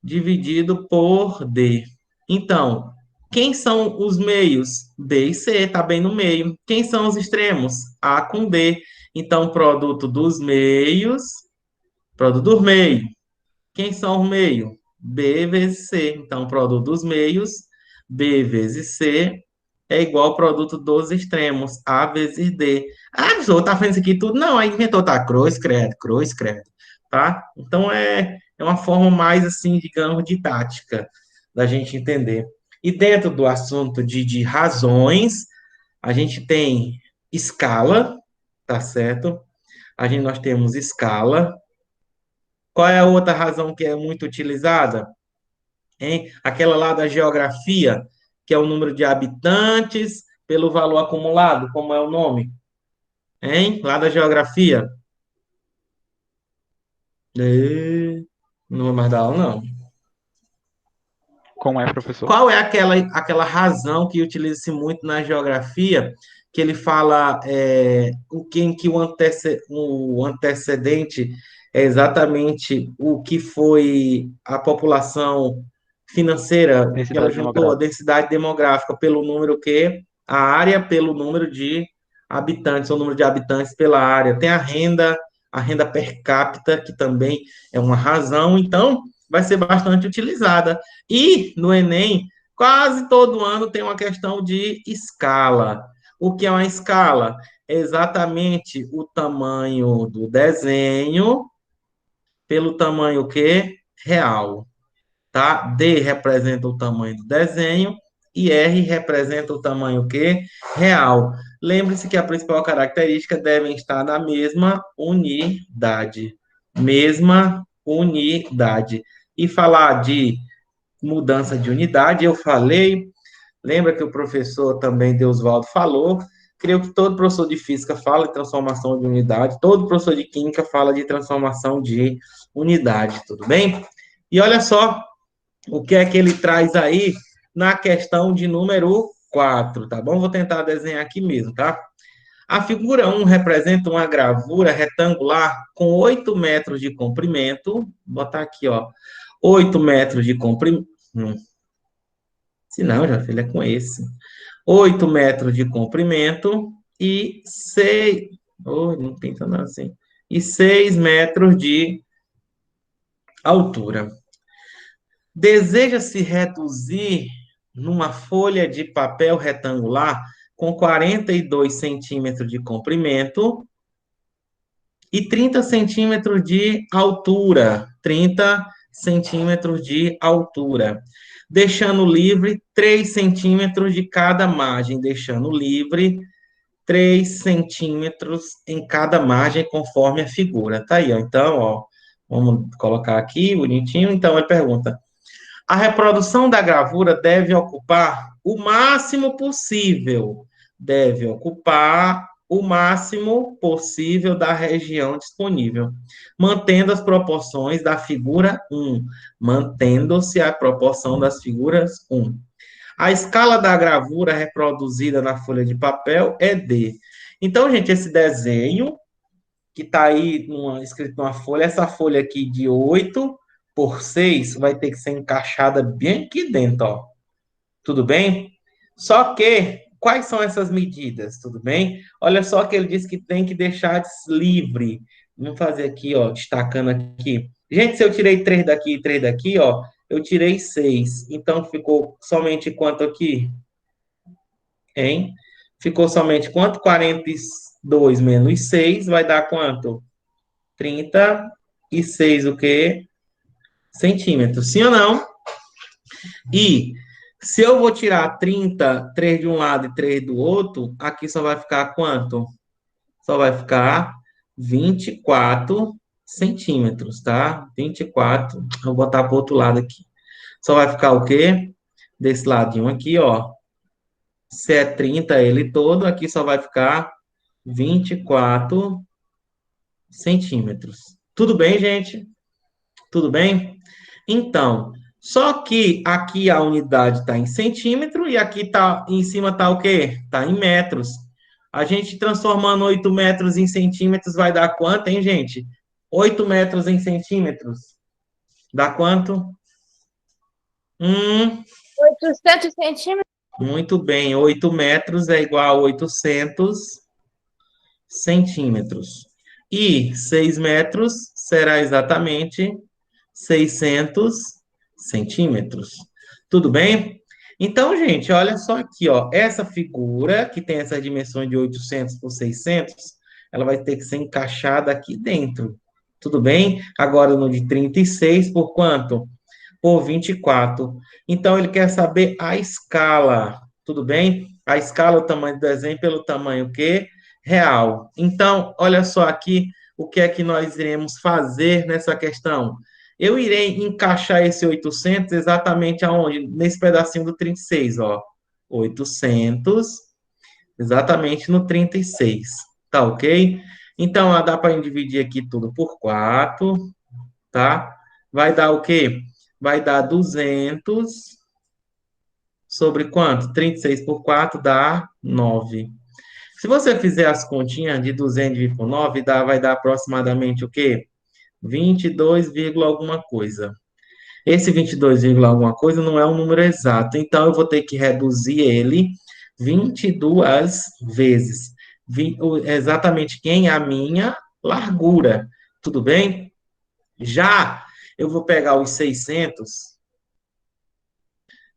dividido por D. Então, quem são os meios? B e C, está bem no meio. Quem são os extremos? A com D. Então, produto dos meios, produto do meio. Quem são os meios? B vezes C. Então, produto dos meios B vezes C é igual ao produto dos extremos, A vezes D. Ah, professor, tá fazendo isso aqui tudo? Não, aí inventou, tá? Cruz, credo, tá? Então, é uma forma mais, assim, digamos, didática da gente entender. E dentro do assunto de razões, a gente tem escala, tá certo? Nós temos escala. Qual é a outra razão que é muito utilizada? Hein? Aquela lá da geografia, que é o número de habitantes pelo valor acumulado, como é o nome? Hein? Lá da geografia. Não vou mais dar aula, não. Como é, professor? Qual é aquela razão que utiliza-se muito na geografia, que ele fala em que o antecedente é exatamente o que foi a população financeira que ela Densidade juntou, a demográfica. densidade demográfica pelo número que? A área pelo número de habitantes, o número de habitantes pela área. Tem a renda per capita, que também é uma razão, então vai ser bastante utilizada. E no Enem, quase todo ano tem uma questão de escala. O que é uma escala? É exatamente o tamanho do desenho pelo tamanho que? Real. Tá? D representa o tamanho do desenho e R representa o tamanho que? Real. Lembre-se que a principal característica devem estar na mesma unidade. Mesma unidade. E falar de mudança de unidade, eu falei, lembra que o professor também, Deusvaldo, falou, creio que todo professor de física fala de transformação de unidade, todo professor de química fala de transformação de unidade, tudo bem? E olha só o que é que ele traz aí na questão de número 4, tá bom? Vou tentar desenhar aqui mesmo, tá? A figura 1 representa uma gravura retangular com 8 metros de comprimento, vou botar aqui, ó, 8 metros de comprimento, se não, já filho, é com esse. 8 metros de comprimento e 6. Oh, não pinta nada assim. E 6 metros de altura. Deseja-se reduzir numa folha de papel retangular com 42 centímetros de comprimento e 30 centímetros de altura. 30 centímetros de altura. Deixando livre 3 centímetros de cada margem. Deixando livre 3 centímetros em cada margem, conforme a figura. Tá aí, ó. Então, ó, vamos colocar aqui, bonitinho. Então, ele pergunta: a reprodução da gravura deve ocupar o máximo possível. Deve ocupar o máximo possível da região disponível, mantendo as proporções da figura 1. Mantendo-se a proporção das figuras 1. A escala da gravura reproduzida na folha de papel é D. Então, gente, esse desenho que está aí escrito numa folha, essa folha aqui de 8 por 6 vai ter que ser encaixada bem aqui dentro, ó. Tudo bem? Só que, quais são essas medidas? Tudo bem? Olha só que ele diz que tem que deixar livre. Vamos fazer aqui, ó, destacando aqui. Gente, se eu tirei 3 daqui e 3 daqui, ó, eu tirei 6. Então, ficou somente quanto aqui? Hein? Ficou somente quanto? 42 menos 6 vai dar quanto? 36 o quê? Centímetros. Sim ou não? E se eu vou tirar 30, 3 de um lado e 3 do outro, aqui só vai ficar quanto? Só vai ficar 24 centímetros, tá? 24. Vou botar para o outro lado aqui. Só vai ficar o quê? Desse ladinho aqui, ó. Se é 30 ele todo, aqui só vai ficar 24 centímetros. Tudo bem, gente? Tudo bem? Então, só que aqui a unidade está em centímetro e aqui tá em cima está o quê? Está em metros. A gente transformando 8 metros em centímetros vai dar quanto, hein, gente? 8 metros em centímetros. Dá quanto? 800 centímetros. Muito bem. 8 metros é igual a 800 centímetros. E 6 metros será exatamente 600 centímetros. Tudo bem? Então, gente, olha só aqui, ó, essa figura que tem essas dimensões de 800 por 600, ela vai ter que ser encaixada aqui dentro. Tudo bem? Agora no de 36 por quanto? Por 24. Então, ele quer saber a escala. Tudo bem? A escala, o tamanho do desenho pelo tamanho o quê? Real. Então, olha só aqui o que é que nós iremos fazer nessa questão. Eu irei encaixar esse 800 exatamente aonde? Nesse pedacinho do 36, ó. 800, exatamente no 36. Tá ok? Então, ó, dá para dividir aqui tudo por 4, tá? Vai dar o quê? Vai dar 200 sobre quanto? 36 por 4 dá 9. Se você fizer as continhas de 200 dividido por 9, vai dar aproximadamente o quê? 22, alguma coisa. Esse 22, alguma coisa não é um número exato, então eu vou ter que reduzir ele 22 vezes. Exatamente quem? A minha largura. Tudo bem? Já eu vou pegar os 600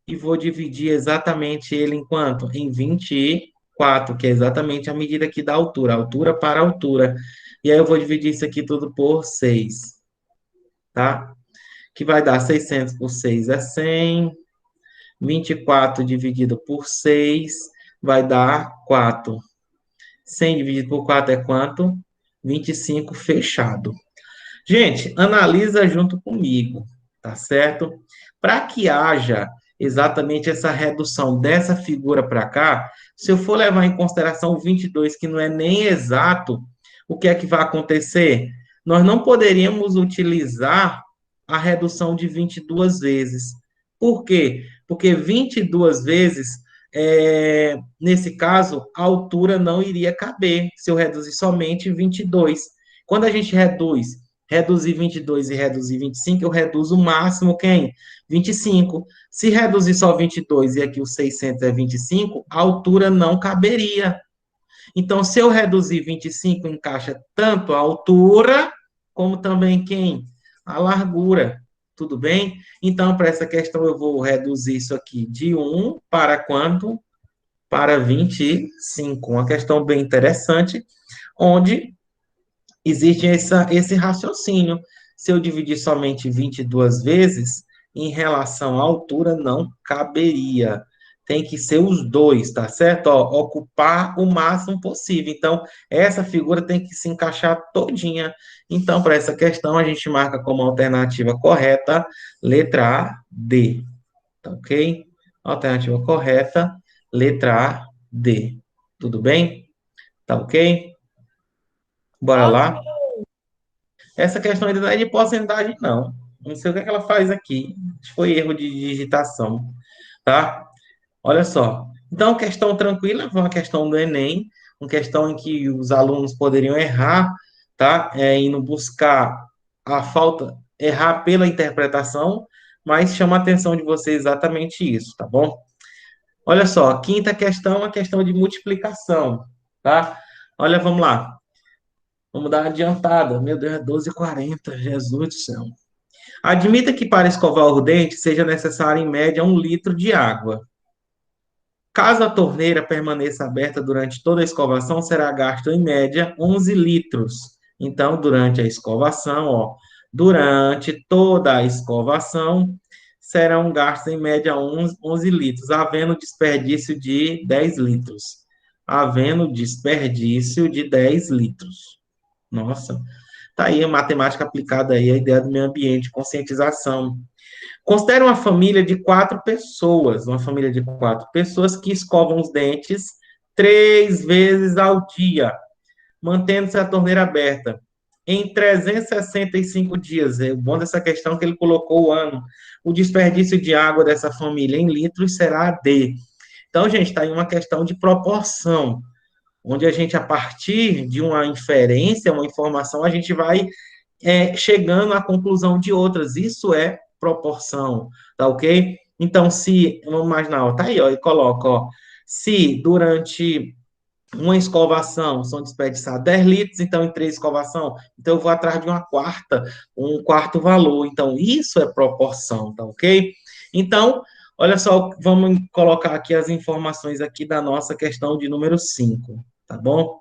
e vou dividir exatamente ele em quanto? Em 24, que é exatamente a medida aqui da altura para altura. E aí eu vou dividir isso aqui tudo por 6, tá? Que vai dar 600 por 6 é 100, 24 dividido por 6 vai dar 4. 100 dividido por 4 é quanto? 25 fechado. Gente, analisa junto comigo, tá certo? Para que haja exatamente essa redução dessa figura para cá, se eu for levar em consideração o 22, que não é nem exato, o que é que vai acontecer? Nós não poderíamos utilizar a redução de 22 vezes. Por quê? Porque 22 vezes, nesse caso, a altura não iria caber se eu reduzir somente 22. Quando a gente reduzir 22 e reduzir 25, eu reduzo o máximo quem? 25. Se reduzir só 22 e aqui o 600 é 25, a altura não caberia. Então, se eu reduzir 25, encaixa tanto a altura, como também quem? A largura. Tudo bem? Então, para essa questão, eu vou reduzir isso aqui de 1 para quanto? Para 25. Uma questão bem interessante, onde existe esse raciocínio. Se eu dividir somente 22 vezes, em relação à altura, não caberia. Tem que ser os dois, tá certo? Ó, ocupar o máximo possível. Então, essa figura tem que se encaixar todinha. Então, para essa questão, a gente marca como alternativa correta, letra A, D. Tá ok? Alternativa correta, letra A, D. Tudo bem? Tá ok? Bora Ok. lá? Essa questão ainda não é de porcentagem, não. Não sei o que é que ela faz aqui. Acho que foi erro de digitação, tá? Olha só. Então, questão tranquila, foi uma questão do Enem, uma questão em que os alunos poderiam errar, tá? Indo buscar a falta, errar pela interpretação, mas chama a atenção de vocês exatamente isso, tá bom? Olha só, a quinta questão é a questão de multiplicação, tá? Olha, vamos lá. Vamos dar uma adiantada. Meu Deus, é 12h40. Jesus do céu. Admita que para escovar o dente seja necessário, em média, 1 litro de água. Caso a torneira permaneça aberta durante toda a escovação, será gasto, em média, 11 litros. Então, durante a escovação, ó, durante toda a escovação, serão gastos, em média, 11 litros, havendo desperdício de 10 litros. Havendo desperdício de 10 litros. Nossa, tá aí a matemática aplicada aí, a ideia do meio ambiente, conscientização. Considere uma família de 4 pessoas, que escovam os dentes 3 vezes ao dia, mantendo-se a torneira aberta. Em 365 dias, é o bom dessa questão que ele colocou o ano. O desperdício de água dessa família em litros será D. Então, gente, está aí uma questão de proporção, onde a gente, a partir de uma inferência, uma informação, a gente vai chegando à conclusão de outras. Isso é proporção, tá ok? Então, se, vamos imaginar, ó, tá aí, ó, e coloca, ó, se durante uma escovação são desperdiçados 10 litros, então em 3 escovação, então eu vou atrás de um quarto valor. Então, isso é proporção, tá ok? Então, Olha só, vamos colocar aqui as informações aqui da nossa questão de número 5, tá bom?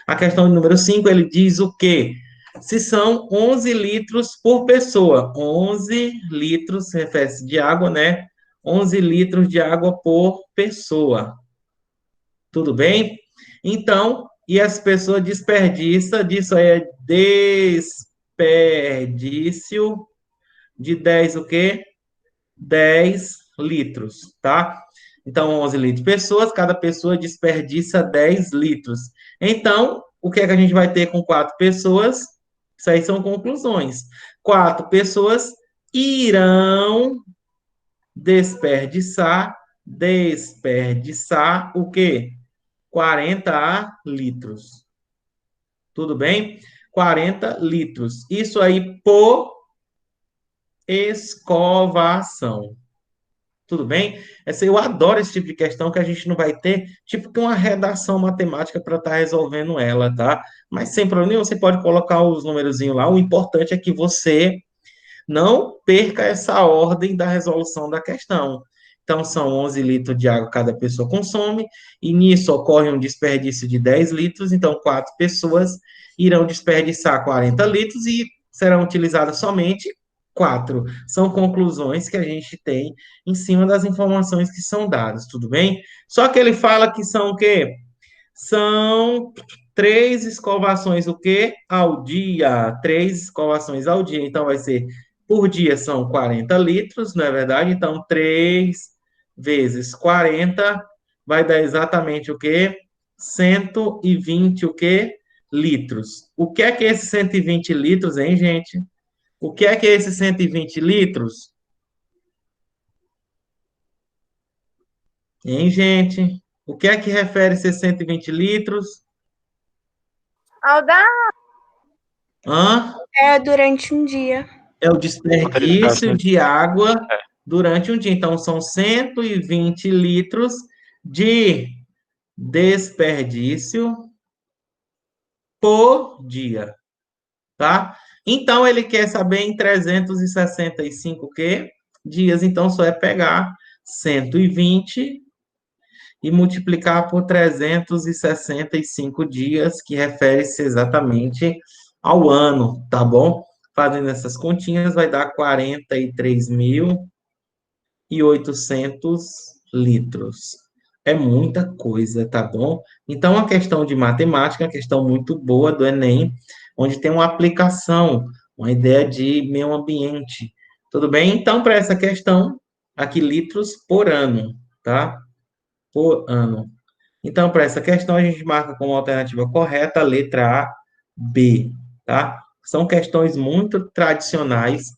A questão de número 5, ele diz o quê? Se são 11 litros por pessoa. 11 litros, refere-se de água, né? 11 litros de água por pessoa. Tudo bem? Então, e as pessoas desperdiçam, disso aí é desperdício de 10 o quê? 10 litros, tá? Então, 11 litros pessoas, cada pessoa desperdiça 10 litros. Então, o que é que a gente vai ter com 4 pessoas? Isso aí são conclusões. 4 pessoas irão desperdiçar o quê? 40 litros. Tudo bem? 40 litros. Isso aí por escovação. Tudo bem? Eu adoro esse tipo de questão que a gente não vai ter, tipo, que uma redação matemática para estar resolvendo ela, tá? Mas sem problema nenhum, você pode colocar os numerozinhos lá. O importante é que você não perca essa ordem da resolução da questão. Então, são 11 litros de água que cada pessoa consome, e nisso ocorre um desperdício de 10 litros, então 4 pessoas irão desperdiçar 40 litros e serão utilizadas somente 4. São conclusões que a gente tem em cima das informações que são dadas, tudo bem? Só que ele fala que são o quê? São 3 escovações o quê? Ao dia. 3 escovações ao dia. Então, vai ser por dia são 40 litros, não é verdade? Então, 3 vezes 40 vai dar exatamente o quê? 120 o quê? Litros. O que é esses 120 litros, hein, gente? O que é esses 120 litros? Hein, gente? O que é que refere esses 120 litros? Ao da Hã? É durante um dia. É o Quanto ele gasta, desperdício né? de água durante um dia. Então, são 120 litros de desperdício por dia, tá? Então, ele quer saber em 365 o quê? Dias. Então, só é pegar 120 e multiplicar por 365 dias, que refere-se exatamente ao ano, tá bom? Fazendo essas continhas, vai dar 43.800 litros. É muita coisa, tá bom? Então, a questão de matemática é uma questão muito boa do Enem, onde tem uma aplicação, uma ideia de meio ambiente. Tudo bem? Então, para essa questão, aqui litros por ano, tá? Por ano. Então, para essa questão, a gente marca como alternativa correta a letra A, B, tá? São questões muito tradicionais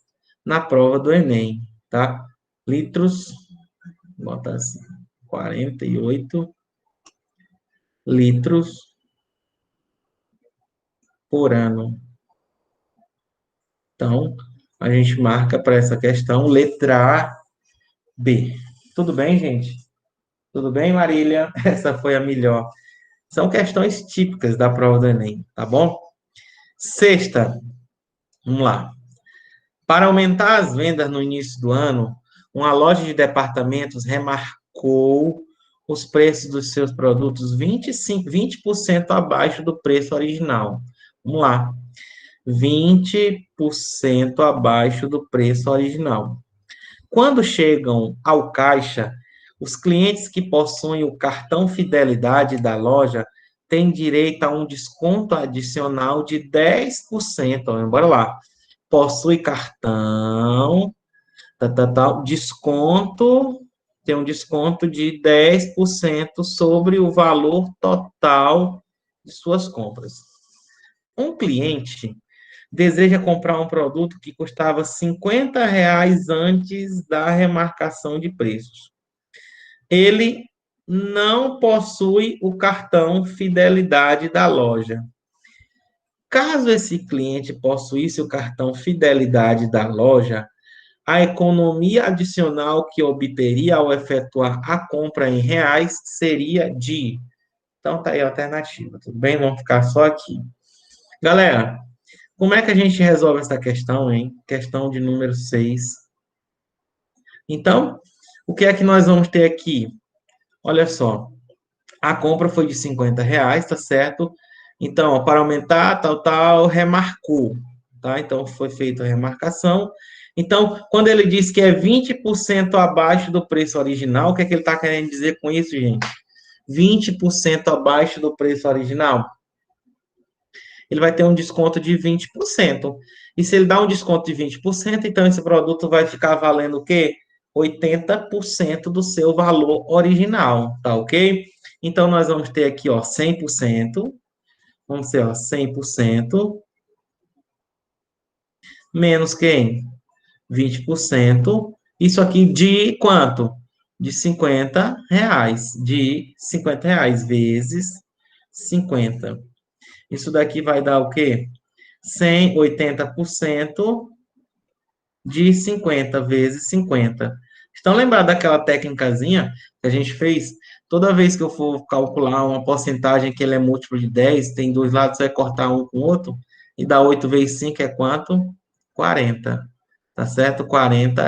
na prova do Enem, tá? Litros, bota assim, 48 litros por ano. Então, a gente marca para essa questão letra A, B. Tudo bem, gente? Tudo bem, Marília? Essa foi a melhor. São questões típicas da prova do Enem, tá bom? Sexta, vamos lá. Para aumentar as vendas no início do ano, uma loja de departamentos remarcou os preços dos seus produtos 20% abaixo do preço original. Vamos lá. 20% abaixo do preço original. Quando chegam ao caixa, os clientes que possuem o cartão Fidelidade da loja têm direito a um desconto adicional de 10%. Bora lá. Possui cartão, desconto, tem um desconto de 10% sobre o valor total de suas compras. Um cliente deseja comprar um produto que custava R$ 50 antes da remarcação de preços. Ele não possui o cartão Fidelidade da loja. Caso esse cliente possuísse o cartão Fidelidade da loja, a economia adicional que obteria ao efetuar a compra em reais seria de... Então, tá aí a alternativa, tudo bem? Vamos ficar só aqui. Galera, como é que a gente resolve essa questão, hein? Questão de número 6. Então, O que é que nós vamos ter aqui? Olha só, a compra foi de R$ 50, tá certo? Então, ó, para aumentar, tal, remarcou, tá? Então, foi feita a remarcação. Então, quando ele diz que é 20% abaixo do preço original, o que é que ele está querendo dizer com isso, gente? 20% abaixo do preço original. Ele vai ter um desconto de 20%. E se ele dá um desconto de 20%, então esse produto vai ficar valendo o quê? 80% do seu valor original, tá ok? Então, nós vamos ter aqui, ó, 100%. Vamos ser, ó, 100%. Menos quem? 20%. Isso aqui de quanto? De R$ 50. De R$ 50 vezes 50. Isso daqui vai dar o quê? 80% de 50 vezes 50. Estão lembrados daquela técnicazinha que a gente fez? Toda vez que eu for calcular uma porcentagem que ele é múltiplo de 10, tem dois lados, você vai cortar um com o outro, e dá 8 vezes 5 é quanto? 40. Tá certo? R$ 40. O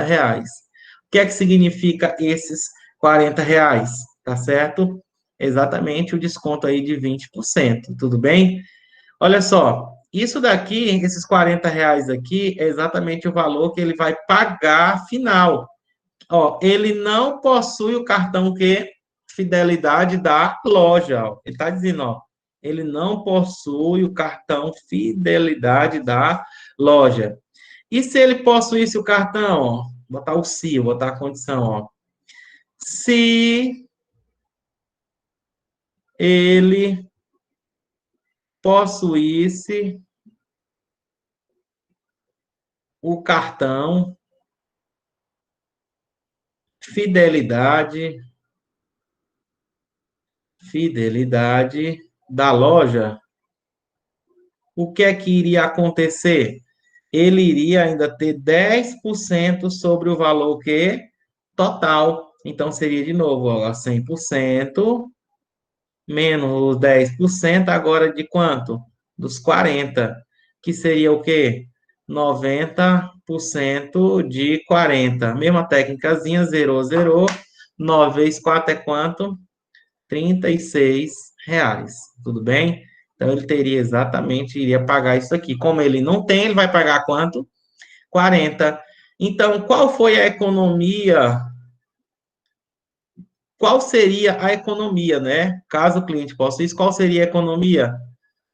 que é que significa esses R$ 40? Tá certo? Exatamente o desconto aí de 20%. Tudo bem? Olha só, isso daqui, esses R$ 40 aqui, é exatamente o valor que ele vai pagar final. Ó, ele não possui o cartão que fidelidade da loja. Ó. Ele está dizendo, ó, ele não possui o cartão fidelidade da loja. E se ele possuísse o cartão, ó, botar o se, botar a condição, ó. Se ele possuísse o cartão fidelidade da loja, o que é que iria acontecer? Ele iria ainda ter 10% sobre o valor que total. Então, seria de novo, ó, 100% menos 10%, agora de quanto? Dos 40, que seria o quê? 90% de 40. Mesma técnicazinha, zerou. 9 vezes 4 é quanto? R$ 36. Tudo bem? Então, ele teria exatamente, iria pagar isso aqui. Como ele não tem, ele vai pagar quanto? 40. Então, qual foi a economia? Qual seria a economia, né? Caso o cliente possa isso, qual seria a economia?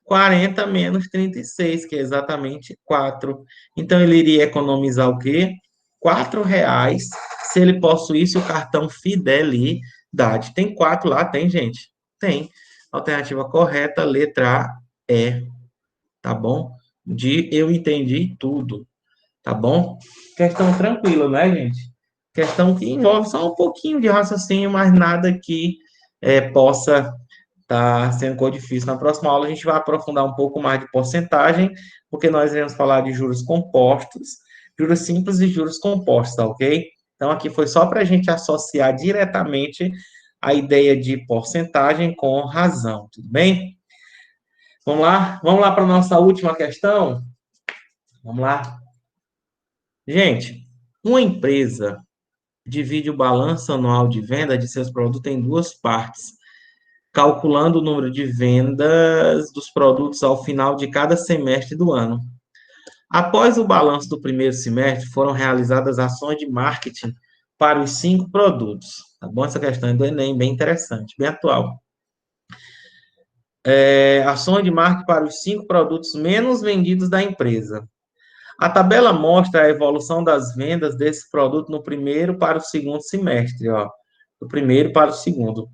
40 menos 36, que é exatamente 4. Então, ele iria economizar o quê? R$ 4 se ele possuísse o cartão Fidelidade. Tem 4 lá? Tem, gente? Tem. Alternativa correta, letra A, é. Tá bom? De eu entendi tudo. Tá bom? Questão tranquila, né, gente? Questão que envolve só um pouquinho de raciocínio, mas nada que possa estar sendo cor difícil. Na próxima aula, a gente vai aprofundar um pouco mais de porcentagem, porque nós iremos falar de juros compostos, juros simples e juros compostos, tá ok? Então, aqui foi só para a gente associar diretamente a ideia de porcentagem com razão, tudo bem? Vamos lá? Vamos lá para a nossa última questão? Vamos lá? Gente, uma empresa divide o balanço anual de venda de seus produtos em duas partes, calculando o número de vendas dos produtos ao final de cada semestre do ano. Após o balanço do primeiro semestre, foram realizadas ações de marketing para os 5 produtos. Tá bom? Essa questão é do Enem, bem interessante, bem atual. Ações de marketing para os 5 produtos menos vendidos da empresa. A tabela mostra a evolução das vendas desse produto no primeiro para o segundo semestre, ó. Do primeiro para o segundo.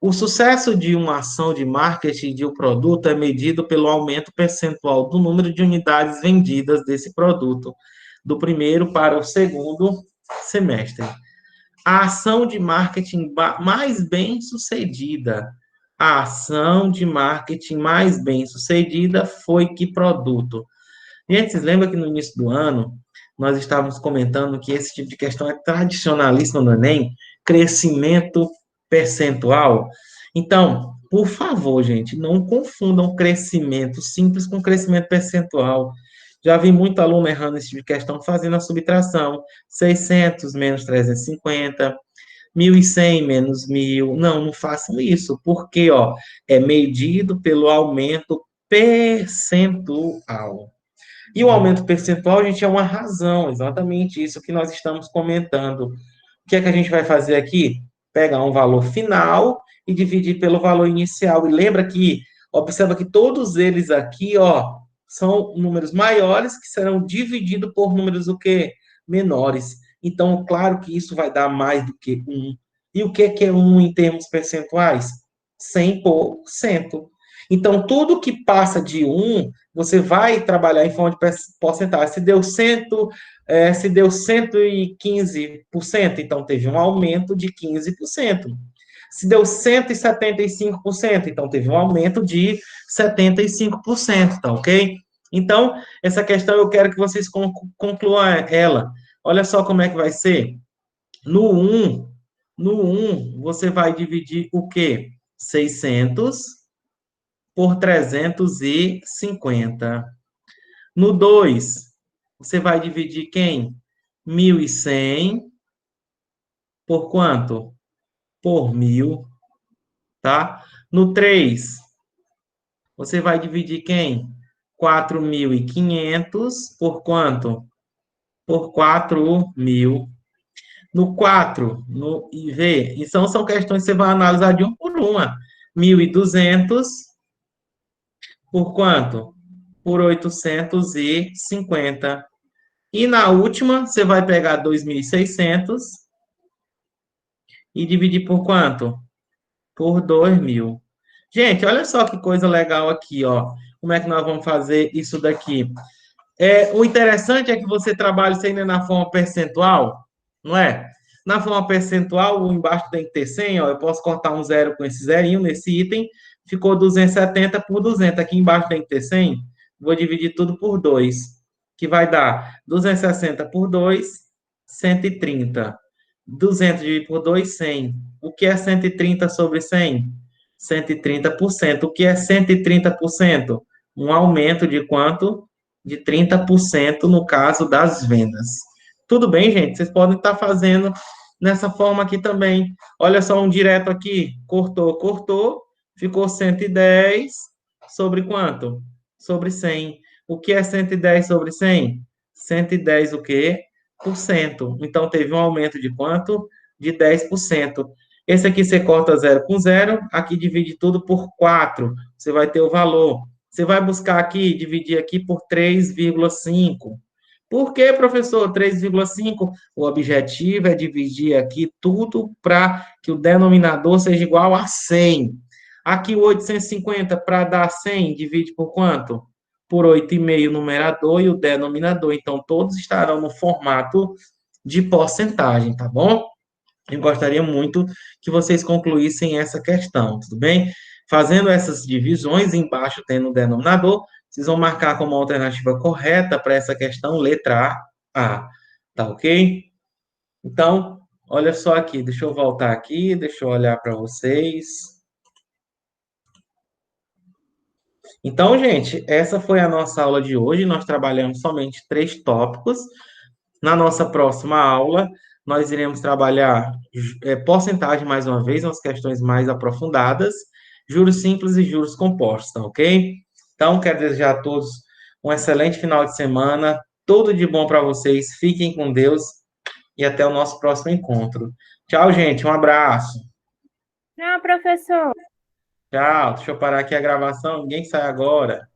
O sucesso de uma ação de marketing de um produto é medido pelo aumento percentual do número de unidades vendidas desse produto, do primeiro para o segundo semestre. A ação de marketing mais bem sucedida. A ação de marketing mais bem sucedida foi que produto? Gente, vocês lembram que no início do ano nós estávamos comentando que esse tipo de questão é tradicionalíssima no Enem? Crescimento percentual. Então, por favor, gente, não confundam crescimento simples com crescimento percentual. Já vi muito aluno errando esse tipo de questão, fazendo a subtração. 600 menos 350. 1.100 menos 1.000. Não façam isso, porque, ó, é medido pelo aumento percentual. E o aumento percentual, gente, é uma razão, exatamente isso que nós estamos comentando. O que é que a gente vai fazer aqui? Pegar um valor final e dividir pelo valor inicial. E lembra que, observa que todos eles aqui, ó, são números maiores que serão divididos por números o quê? Menores. Então, claro que isso vai dar mais do que 1. E o que é 1 em termos percentuais? 100%. Então, tudo que passa de 1, você vai trabalhar em forma de porcentagem. Se deu 115%, então teve um aumento de 15%. Se deu 175%, então teve um aumento de 75%, tá ok? Então, essa questão eu quero que vocês concluam ela. Olha só como é que vai ser. No 1, você vai dividir o quê? 600 por 350. No 2, você vai dividir quem? 1.100 por quanto? Por 1.000, tá? No 3, você vai dividir quem? 4.500 por quanto? Por 4.000. No 4, no IV, então são questões que você vai analisar de um por uma. 1.200 por quanto? Por 850. E na última, você vai pegar 2.600 e dividir por quanto? Por 2.000. Gente, olha só que coisa legal aqui, ó. Como é que nós vamos fazer isso daqui? O interessante é que você trabalha isso ainda na forma percentual, não é? Na forma percentual, embaixo tem que ter 100, ó. Eu posso cortar um zero com esse zerinho nesse item. Ficou 270 por 200. Aqui embaixo tem que ter 100. Vou dividir tudo por 2, que vai dar 260 por 2, 130. 200 dividido por 2, 100. O que é 130 sobre 100? 130%. O que é 130%? Um aumento de quanto? De 30% no caso das vendas. Tudo bem, gente? Vocês podem estar fazendo nessa forma aqui também. Olha só um direto aqui. Cortou. Ficou 110 sobre quanto? Sobre 100. O que é 110 sobre 100? 110 o quê? Por cento. Então, teve um aumento de quanto? De 10%. Esse aqui você corta 0 com 0, aqui divide tudo por 4. Você vai ter o valor. Você vai buscar aqui, dividir aqui por 3,5. Por que, professor, 3,5? O objetivo é dividir aqui tudo para que o denominador seja igual a 100. Aqui o 850, para dar 100, divide por quanto? Por 8,5 numerador e o denominador. Então, todos estarão no formato de porcentagem, tá bom? Eu gostaria muito que vocês concluíssem essa questão, tudo bem? Fazendo essas divisões, embaixo tendo o denominador, vocês vão marcar como alternativa correta para essa questão, letra A. Tá ok? Então, olha só aqui, deixa eu voltar aqui, deixa eu olhar para vocês. Então, gente, essa foi a nossa aula de hoje. Nós trabalhamos somente 3 tópicos. Na nossa próxima aula, nós iremos trabalhar porcentagem mais uma vez, umas questões mais aprofundadas, juros simples e juros compostos, tá ok? Então, quero desejar a todos um excelente final de semana, tudo de bom para vocês, fiquem com Deus e até o nosso próximo encontro. Tchau, gente, um abraço. Não, professor. Tchau, deixa eu parar aqui a gravação, ninguém sai agora.